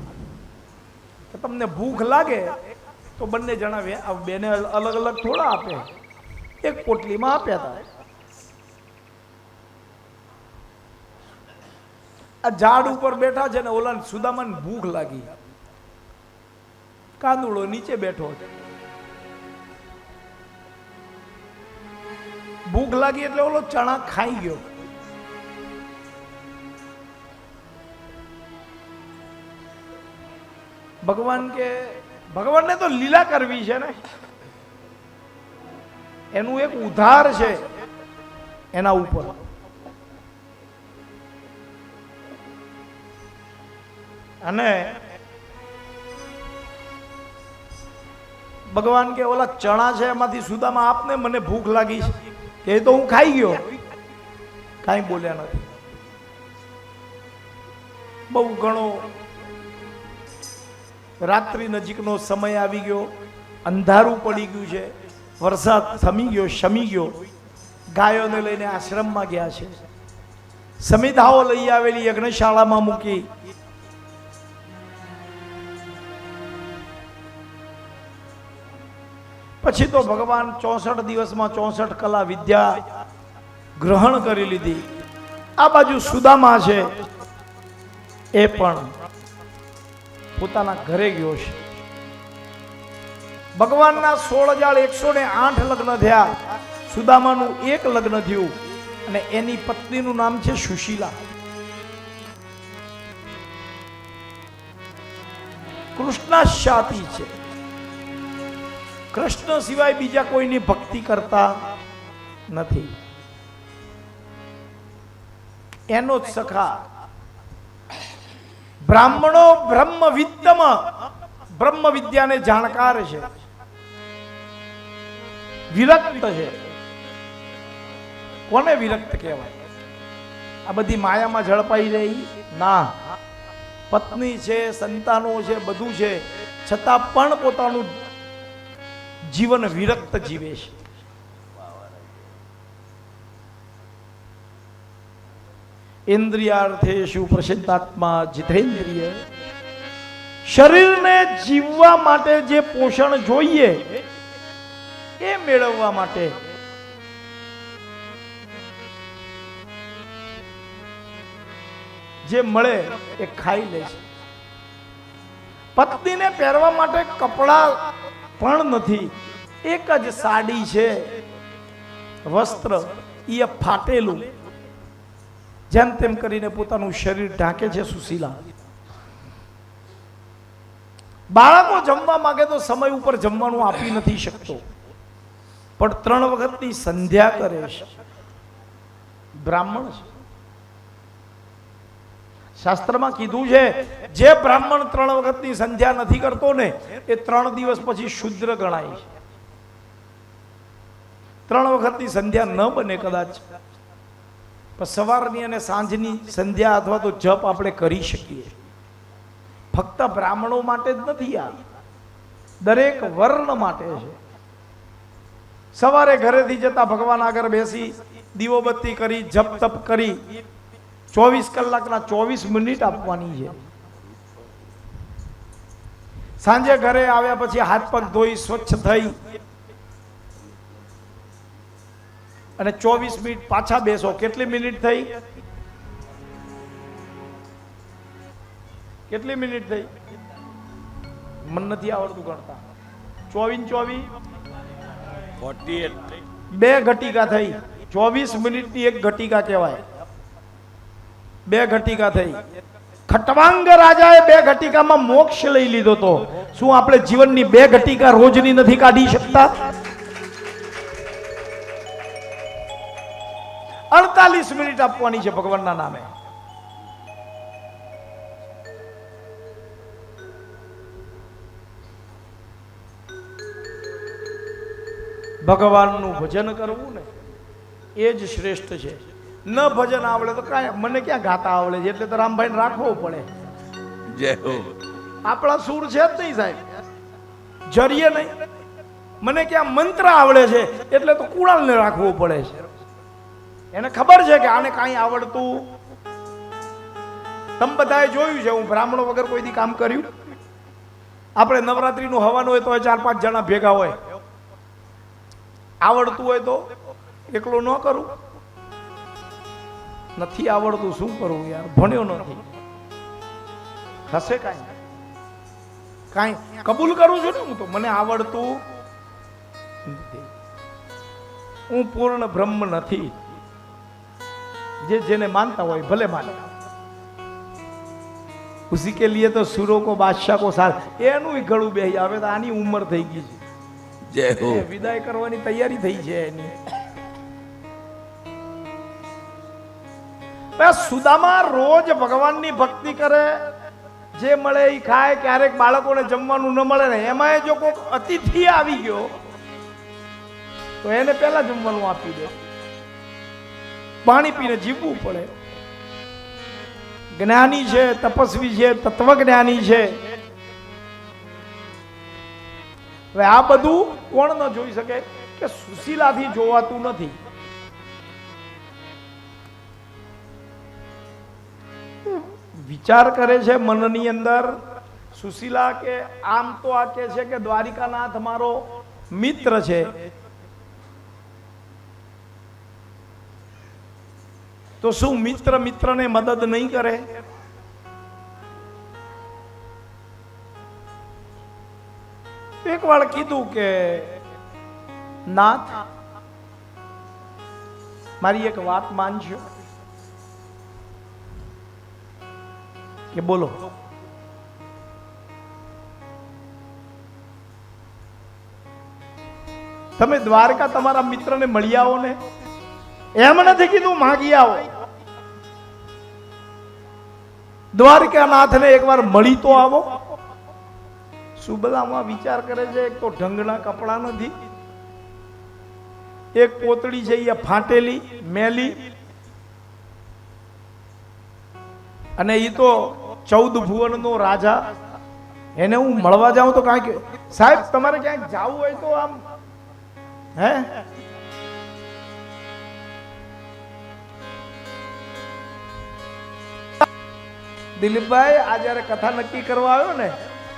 કે તમને ભૂખ લાગે તો બંને જણા બેને અલગ અલગ થોડા આપે, એક પોટલીમાં આપ્યા હતા. આ ઝાડ ઉપર બેઠા છે ને, ઓલા સુદામાને ભૂખ લાગી. કાંદુડો નીચે બેઠો છે. ભૂખ લાગી એટલે ઓલો ચણા ખાઈ ગયો. ભગવાનને તો લીલા કરવી છે ને, એનું એક ઉધાર છે એના ઉપર. અને ભગવાન કે ઓલા ચણા છે એમાંથી સુદામા આપને, મને ભૂખ લાગી છે. એ તો હું ખાઈ ગયો. કાંઈ બોલ્યા નથી. બહુ ઘણો રાત્રિ નજીકનો સમય આવી ગયો. અંધારું પડી ગયું છે. વરસાદ થમી ગયો, શમી ગયો. ગાયોને લઈને આશ્રમમાં ગયા છે. સમિધાઓ લઈ આવેલી યજ્ઞશાળામાં મૂકી. પછી તો ભગવાન 64 દિવસમાં 64 કલા વિદ્યા ગ્રહણ કરી લીધી. આ બાજુ સુદામા છે એ પણ પોતાના ઘરે ગયો છે. ભગવાનના 16,108 લગ્ન થયા. સુદામાનું એક લગ્ન થયું અને એની પત્નીનું નામ છે સુશીલા. કૃષ્ણાશાતી છે. કૃષ્ણ સિવાય બીજા કોઈની ભક્તિ કરતા નથી. એનો જ સખા. બ્રાહ્મણો બ્રહ્મવિત્તમ, બ્રહ્મ વિદ્યાને જાણકાર છે. વિરક્ત છે. કોને વિરક્ત કહેવાય? આ બધી માયામાં ઝડપાઈ રહી ના. પત્ની છે, સંતાનો છે, બધું છે, છતાં પણ પોતાનું જીવન વિરક્ત જીવે છે. ઇન્દ્રિયાર્થેષુ પ્રસિદ્ધાત્મા જીતેન્દ્રિય. શરીરને જીવવા માટે જે પોષણ જોઈએ એ મેળવવા માટે જે મળે એ ખાઈ લે છે. પત્નીને પહેરવા માટે કપડા પણ નથી, એક જ સાડી છે, વસ્ત્ર એ ફાટેલું, જેમ તેમ કરીને પોતાનું શરીર ઢાંકે છે. સુશીલા બાળકો જમવા માંગે તો સમય ઉપર જમવાનું આપી નથી શકતો, પણ 3 વખતની સંધ્યા કરે છે. બ્રાહ્મણ છે. શાસ્ત્રમાં કીધું છે જે બ્રાહ્મણ 3 વખતની સંધ્યા નથી કરતો ને એ 3 દિવસ પછી શુદ્ર ગણાય છે. 3 વખતની સંધ્યા ન બને કદાચ, પણ સવારની અને સાંજની સંધ્યા અથવા તો જપ આપણે કરી શકીએ. ફક્ત બ્રાહ્મણો માટે જ નથી, આ દરેક વર્ણ માટે છે. સવારે ઘરેથી જતા ભગવાન આગળ બેસી દીવોબત્તી કરી જપ તપ કરી 24 કલાકના 24 મિનિટ આપવાની છે. સાંજે ઘરે આવ્યા પછી હાથ પગ ધોઈ સ્વચ્છ થઈ અને 24 મિનિટ પાછા બેસો. કેટલી મિનિટ થઈ? કેટલી મિનિટ થઈ? મન નથી આવડતું ગણતા. 24 48 2 ઘટિકા થઈ. 24 મિનિટની 1 ઘટિકા કહેવાય. 2 ઘટિકા થઈ. ખટવાંગ રાજાએ 2 ઘટિકામાં મોક્ષ લઈ લીધો તો શું આપણે જીવનની 2 ઘટિકા રોજની નથી કાઢી શકતા? 48 મિનિટ આપવાની છે ભગવાનના નામે. ભગવાનનું ભજન કરવું ને એ જ શ્રેષ્ઠ છે. ન ભજન આવડે તો કાંઈ, મને ક્યાં ગાતા આવડે છે એટલે તો રામભાઈને રાખવો પડે. જય હો. આપણા સૂર છે જ નહીં સાહેબ, જરીએ નહીં. મને ક્યાં મંત્ર આવડે છે એટલે તો કુણાલને રાખવો પડે છે. એને ખબર છે કે આને કાંઈ આવડતું. તમે બધાએ જોયું છે હું બ્રાહ્મણો વગર કોઈ દી કામ કર્યું? આપણે નવરાત્રીનું હવન હોય તો 4-5 જણા ભેગા હોય. આવડતું હોય તો એકલો ન કરું? નથી આવડતું શું કરવું યાર, ભણ્યો નથી. હશે કાંઈ કાંઈ કબૂલ કરું છું ને હું તો, મને આવડતું નથી. હું પૂર્ણ બ્રહ્મ નથી. જે જેને માનતા હોય ભલે માને. ઉસી કે લીએ તો સુરો કો બાદશાહ કો સાથ. એનું ગળું બેહી આવે તો આની ઉંમર થઈ ગઈ છે. જય હો. વિદાય કરવાની તૈયારી થઈ છે એની. સુદામા રોજ ભગવાનની ભક્તિ કરે, જે મળે એ ખાય. ક્યારેક બાળકોને જમવાનું ન મળે ને એમાં જો કોઈક અતિથિ આવી ગયો તો એને પહેલા જમવાનું આપી દે. પાણી પીને જીવવું પડે. જ્ઞાની છે, તપસ્વી છે, તત્વજ્ઞાની છે. હવે આ બધું કોણ ન જોઈ શકે કે સુશીલાથી જોવાતું નથી. વિચાર કરે છે મનની અંદર સુશીલા કે આમ તો આ કે છે કે દ્વારિકાનાથ મારો મિત્ર છે, તો શું મિત્ર મિત્રને મદદ નહીં કરે? એક વાર કીધું કે નાથ મારી એક વાત માનજો. કે બોલો. તમે દ્વારકા તમારા મિત્રને મળી આવો ને. એમ નથી કીધું માગી આવો. દ્વારકાનાથને એકવાર મળી તો આવો. સુબલામાં વિચાર કરે છે, એક તો ઢંગના કપડા નથી, એક પોતળી છે એ ફાટેલી મેલી, અને એ તો 14 ભુવનનો રાજા. એને હું મળવા જાઉં તો કાંઈક, સાહેબ તમારે ક્યાંક જવું હોય તો આમ હે દિલીપભાઈ, આ જયારે કથા નક્કી કરવા આવ્યો ને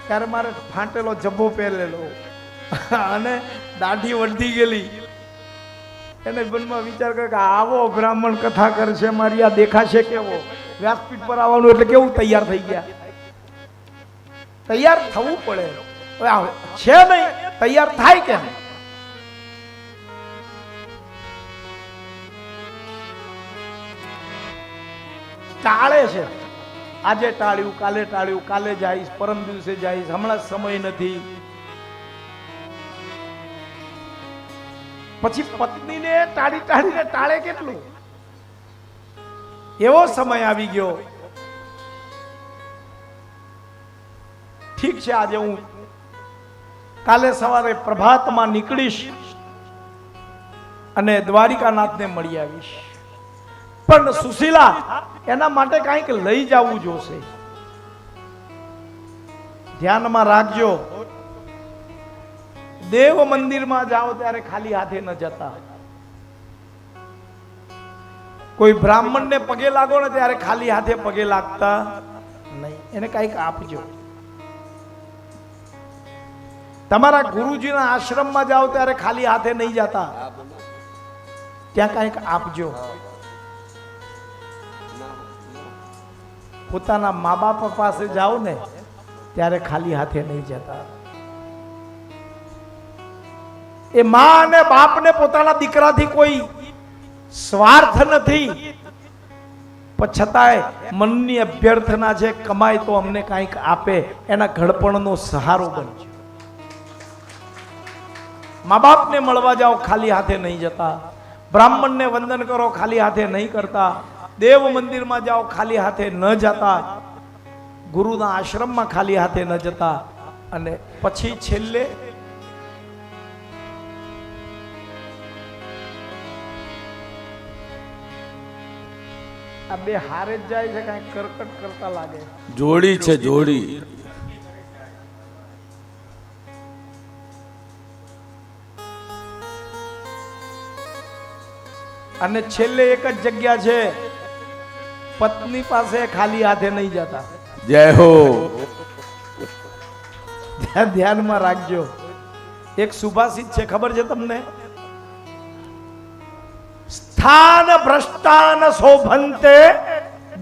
ત્યારે મારે ફાટેલો જબ્બો પહેરેલો અને દાઢી વધી ગયેલી. એને મનમાં વિચાર કરે કે આવો બ્રાહ્મણ કથા કરશે, મારી આ દેખાશે કેવો. વ્યાસપીઠ પર આવવાનું એટલે કેવું તૈયાર થઈ ગયા. તૈયાર થવું પડે. છે નહીં તૈયાર થાય કેમ? ટાળે છે. આજે ટાળ્યું, કાલે જઈશ, પરમ દિવસે જઈશ, હમણાં સમય નથી. પછી પત્નીને ટાળીને ટાળે કેટલું? એવો સમય આવી ગયો. ઠીક છે, આજે હું કાલે સવારે પ્રભાતમાં નીકળીશ અને દ્વારિકાનાથને મળી આવીશ. પણ સુશીલા, એના માટે કંઈક લઈ જવું જોશે. ધ્યાનમાં રાખજો, દેવ મંદિરમાં જાઓ ત્યારે ખાલી હાથે ન જતા. કોઈ બ્રાહ્મણને પગે લાગો ને ત્યારે ખાલી હાથે પગે લાગતા નહીં. એને કંઈક આપજો. તમારા ગુરુજીના આશ્રમમાં જાઓ ત્યારે ખાલી હાથે નહીં જતા, ત્યાં કંઈક આપજો. પોતાના મા બાપ પાસે જાઓ ને ત્યારે ખાલી હાથે નહીં જતા. એ મા અને બાપને પોતાના દીકરાથી કોઈ સ્વાર્થ નથી, પણ છતાંય મનની અભ્યર્થના છે, કમાય તો અમને કંઈક આપે, એના ઘડપણનો સહારો બનજો. મા બાપને મળવા જાઓ ખાલી હાથે નહીં જતા. બ્રાહ્મણને વંદન કરો ખાલી હાથે નહીં કરતા. દેવ મંદિરમાં જાઓ ખાલી હાથે ન જતા. ગુરુના આશ્રમમાં ખાલી હાથે ન જતા. અને પછી છેલ્લે આ બે હારે જ જાય છે, કઈ કરકટ કરતા લાગે. જોડી છે જોડી. અને છેલ્લે એક જ જગ્યા છે, પત્ની પાસે ખાલી હાથે નહીં જતા. જય હો. ધ્યાનમાં રાખજો. એક સુભાષિત છે, ખબર છે તમને? સ્થાન ભ્રષ્ટાન શોભંતે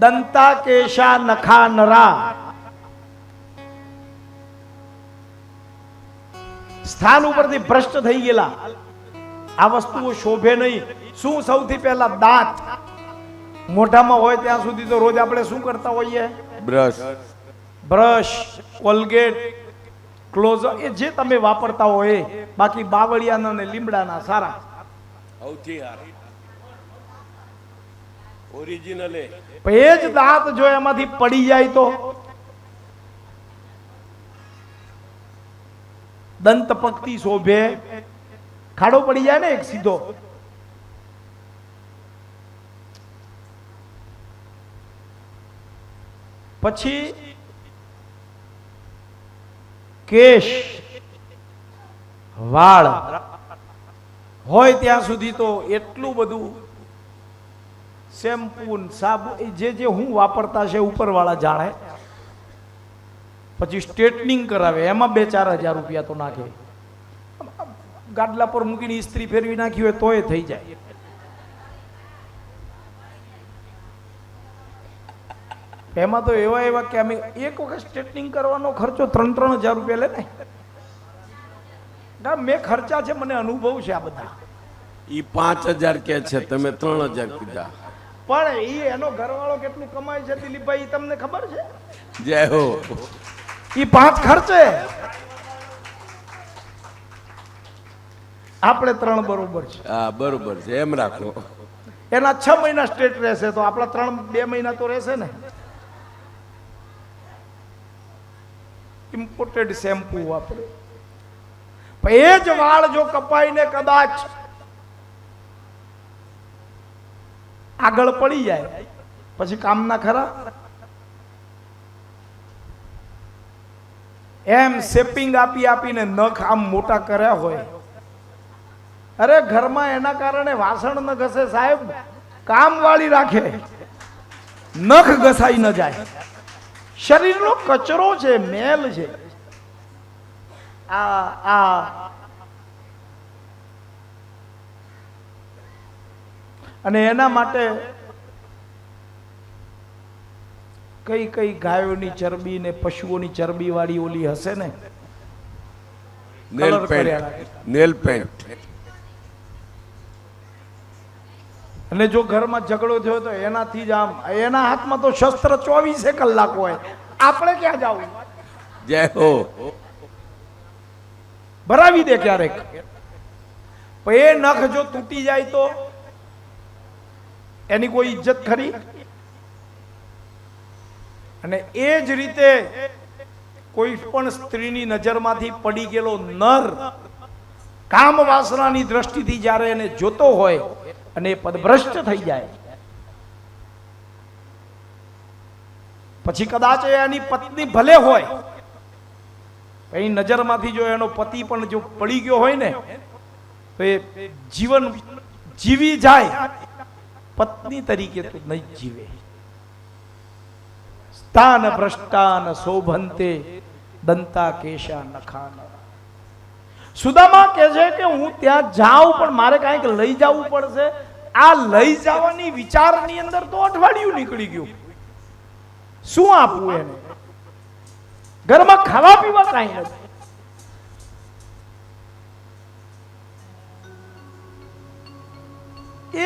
દંતા કેશા નખા નરા. સ્થાન ઉપરથી ભ્રષ્ટ થઈ ગયેલા, આ વસ્તુઓ શોભે નહીં. શું? સૌથી પહેલા દાંત મોઢામાં હોય ત્યાં સુધી તો રોજ આપણે શું કરતા હોઈએ? બ્રશ, કોલગેટ, ક્લોઝર, એ જે તમે વાપરતા હોય. બાકી બાવળિયાના ને લીમડાના સારા. ઓરિજિનલ એ જ દાંત જો એમાંથી પડી જાય તો દંત પંક્તિ શોભે. ખાડો પડી જાય ને એક સીધો, પછી કેશ, વાળ હોય ત્યાં સુધી તો એટલું બધું શેમ્પૂ, સાબુ, જે હું વાપરતા છે ઉપરવાળા જાણે. પછી સ્ટ્રેટનિંગ કરાવે, એમાં 2-4 હજાર રૂપિયા તો નાખે. ગાડલા પર મૂકીને ઇસ્ત્રી ફેરવી નાખી હોય તોય થઈ જાય. એમાં તો એવા કે અમે એક વખત સ્ટ્રેટનિંગ કરવાનો ખર્ચો 3-3 હજાર રૂપિયા લે ને. મેં ખર્ચા છે, મને અનુભવ છે આ બધા. ઈ 5000 કે છે, તમે 3000 કીધા. પણ ઈ એનો ઘરવાળો કેટલું કમાય છે દિલીપભાઈ, તમને ખબર છે? જય હો. ઈ 5 ખર્ચે, આપણે 3 બરોબર છે. હા બરોબર છે, એમ રાખો. એના 6 મહિના સ્ટ્રેટ રહેશે તો આપણા 2 મહિના તો રહેશે ને. ઇમ્પોર્ટેડ શેમ્પુ વાપરે. એ જ વાળ જો કપાઈને કદાચ આગળ પડી જાય પછી કામના ખરા. એમ શેપિંગ આપી આપીને નખ આમ મોટા કર્યા હોય. અરે ઘરમાં એના કારણે વાસણ ન ઘસે સાહેબ, કામ વાળી રાખે, નખ ઘસાઈ ન જાય. શરીરનો કચરો છે, મેલ છે. આ અને એના માટે કઈ કઈ ગાયોની ચરબી ને પશુઓની ચરબી વાળી ઓલી હશે ને, નેલ કલર કર્યા પેન્ટ, રાખે. Nail paint. અને જો ઘરમાં ઝઘડો થયો તો એનાથી જ આમ, એના હાથમાં તો શસ્ત્ર 24 કલાક હોય. આપણે ક્યાં જવું? જય હો. ભરાવી દે ક્યારેક. પણ એ નખ જો તૂટી જાય તો એની કોઈ ઇજ્જત ખરી? અને એ જ રીતે કોઈ પણ સ્ત્રીની નજરમાંથી પડી ગયેલો નર કામ વાસનાની દ્રષ્ટિથી જ્યારે એને જોતો હોય અને એ પદભ્રષ્ટ થઈ જાય, પછી કદાચ એની પત્ની ભલે હોય, એની નજરમાંથી જો એનો પતિ પણ જો પડી ગયો હોય ને તો એ જીવન જીવી જાય, પત્ની તરીકે તો નહીં જીવે. સ્થાન ભ્રષ્ટાન શોભંતે દંતા કેશા નખાન. સુદામા કહે છે કે હું ત્યાં જાઉં પણ મારે કાંઈક લઈ જવું પડશે. આ લઈ જવાની વિચારની અંદર તો અઠવાડિયું નીકળી ગયું. શું આપવું એને? ઘરમાં ખાવા પીવા કાંઈ નથી.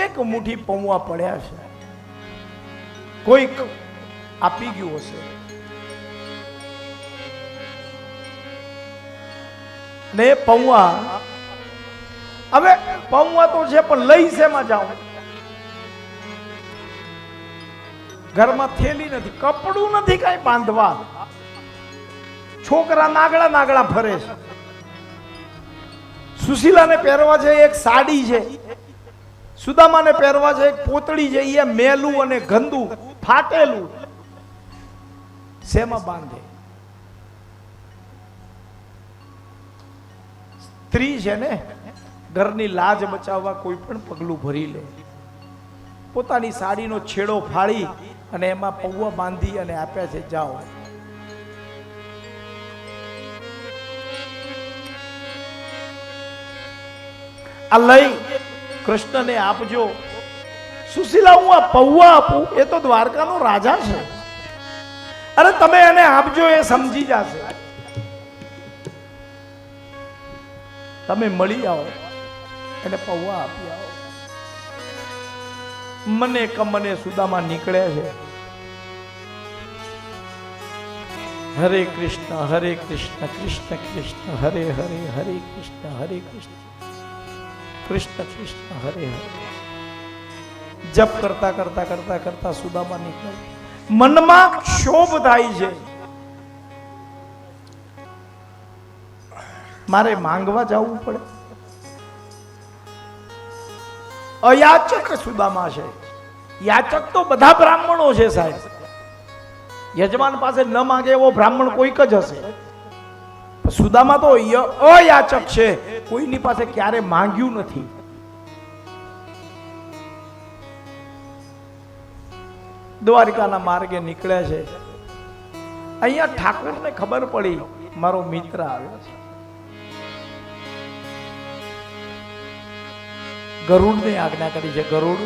એક મુઠ્ઠી પૌવા પડ્યા છે, કોઈક આપી ગયું હશે. ને પૌવા, હવે પૌવા તો છે પણ લઈ શેમાં જાઉં? ઘરમાં થેલી નથી, કપડું નથી કાંઈ બાંધવા. છોકરા નાગડા નાગડા ફરે છે. સુશીલાને પહેરવા છે એક સાડી છે, સુદામાને પહેરવા છે એક પોતળી છે, એ મેલું અને ગંદુ ફાટેલું. શેમાં બાંધે? સ્ત્રી છે ને, ઘરની લાજ બચાવવા કોઈ પણ પગલું ભરી લે. પોતાની સાડીનો છેડો ફાડી અને એમાં પૌવા બાંધી અને આપ્યા છે, જાઓ. આ લઈ કૃષ્ણને આપજો. સુશીલા, હું આ પૌવા આપું એ તો દ્વારકાનો રાજા છે. અરે તમે એને આપજો, એ સમજી જશે. તમે મળી આવો, એને પૌવા આપી આવો. મને કમને સુદામા નીકળ્યા છે. હરે કૃષ્ણ કૃષ્ણ કૃષ્ણ હરે હરે, હરે કૃષ્ણ કૃષ્ણ કૃષ્ણ હરે હરે. જપ કરતા કરતા કરતા કરતા સુદામા નીકળે. મનમાં ક્ષોભ થાય છે, મારે માંગવા જવું પડે. અયાચક સુદામા છે. યાચક તો બધા બ્રાહ્મણો છે સાહેબ. યજમાન પાસે ન માંગે એવો બ્રાહ્મણ કોઈક જ હશે. સુદામા તો અયાચક છે, કોઈની પાસે ક્યારે માંગ્યું નથી. દ્વારિકાના માર્ગે નીકળ્યા છે. અહીંયા ઠાકોરને ખબર પડી મારો મિત્ર આવ્યો છે. ગરુડને આજ્ઞા કરી છે. ગરુડ,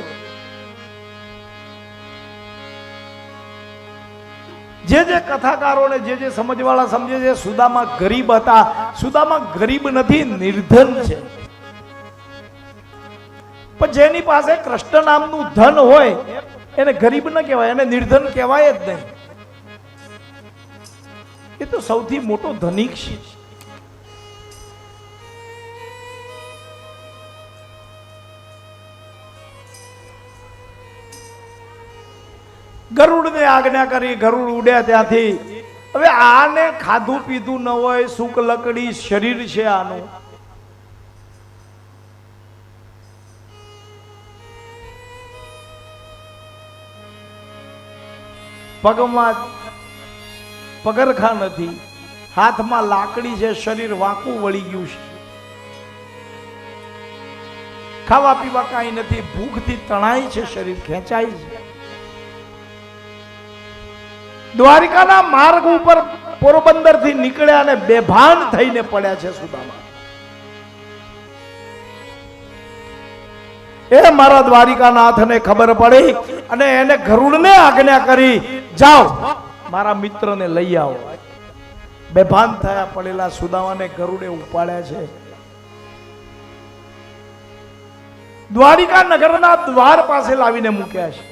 જે કથાકારોને જે સમજવાળા સમજે છે સુદામા ગરીબ હતા. સુદામા ગરીબ નથી, નિર્ધન છે. પણ જેની પાસે કૃષ્ણ નામનું ધન હોય એને ગરીબ ન કહેવાય, એને નિર્ધન કહેવાય જ નહીં. એ તો સૌથી મોટો ધનિક છે. ગરુડને આજ્ઞા કરી, ગરુડ ઉડ્યા ત્યાંથી. હવે આને ખાધું પીધું ન હોય, સૂક લકડી શરીર છે આનું. પગમાં પગરખા નથી, હાથમાં લાકડી છે, શરીર વાંકું વળી ગયું છે, ખાવા પીવા કાંઈ નથી, ભૂખથી તણાય છે, શરીર ખેંચાય છે. દ્વારિકાના માર્ગ ઉપર પોરબંદર થી નીકળ્યા અને બેભાન થઈને પડ્યા છે સુદામા. એ મારા દ્વારિકાનાથને ખબર પડી અને એને ગરુડને આજ્ઞા કરી, જાઓ મારા મિત્રને લઈ આવો. બેભાન થયા પડેલા સુદામાને ગરુડે ઉપાડ્યા છે. દ્વારિકા નગરના દ્વાર પાસે લાવીને મૂક્યા છે.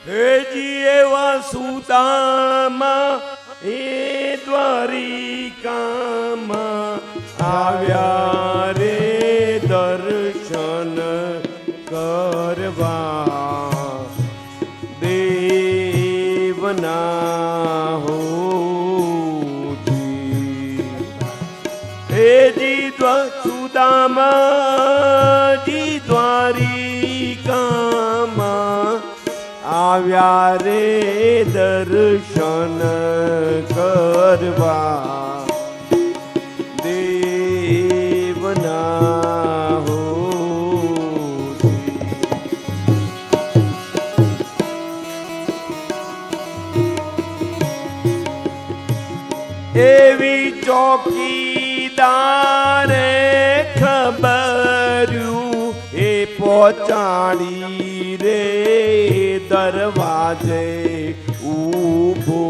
હેજી એવા સુદામા એ દ્વારિકામાં આવ્યા રે દર્શન કરવા દેવના હોજી. હેજી સુદામાજી દ્વારિકામાં આવ્યા રે દર્શન કરવા દેવના હોજી. એવી ચોકીદારે ખબર્યું એ પહોંચાડી રે દરવાજે ઊભો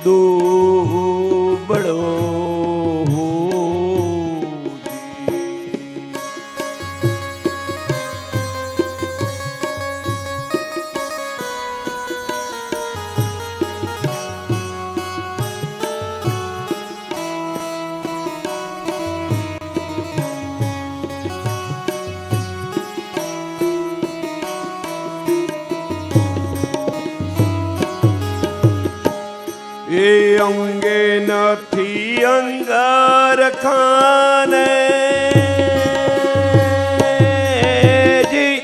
દુબળો એ અંગે નથી અંગર ખાને જી.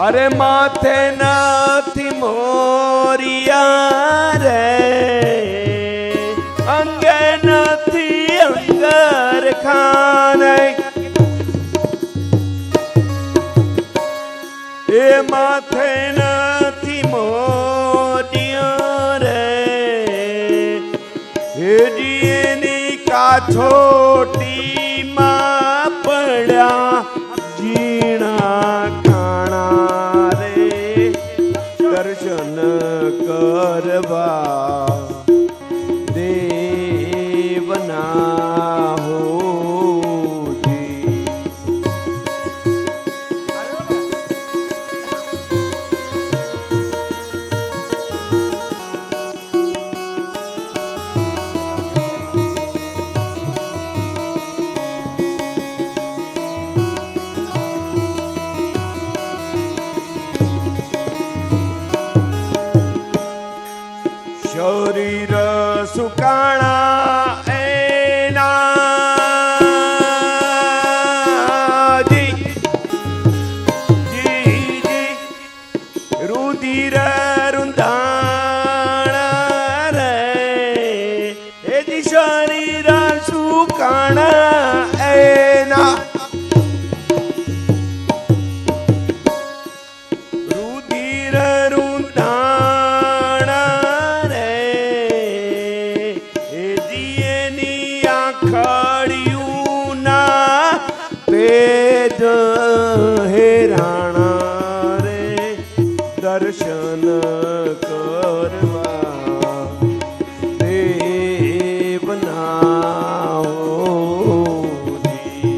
અરે માથે નથી મોરિયા રે અંગે નથી અંગર ખાને. એ માથે નથી મોરિયા રે હેજી એની કાછોટીમાં પડ્યા જીણા કાણા રે દર્શન કરવા દેવના હોજી. શરીર સુકાણા એના જી જી જી રુધિર રૂંધાણા રે એજી શરીર સુકાણા એના રુધિર ખડિયું ના પેદ હેરાણા રે દર્શન કરવા દેવના હોજી.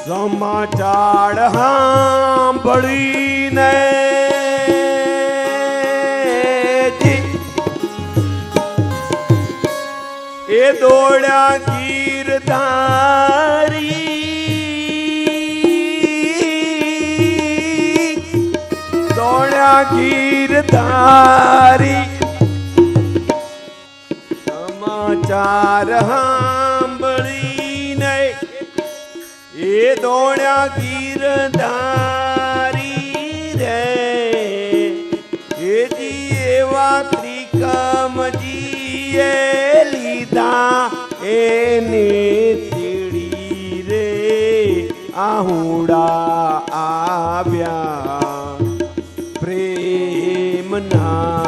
સમાચાર સાંભળીને એ દોડ્યા ગીરધારી સમાચાર સાંભળીને એ દોડ્યા ગીરધારી રે એજી એવા ત્રિકમજીએ લીધા એને તીડી રે આહુડા આવ્યા પ્રેમના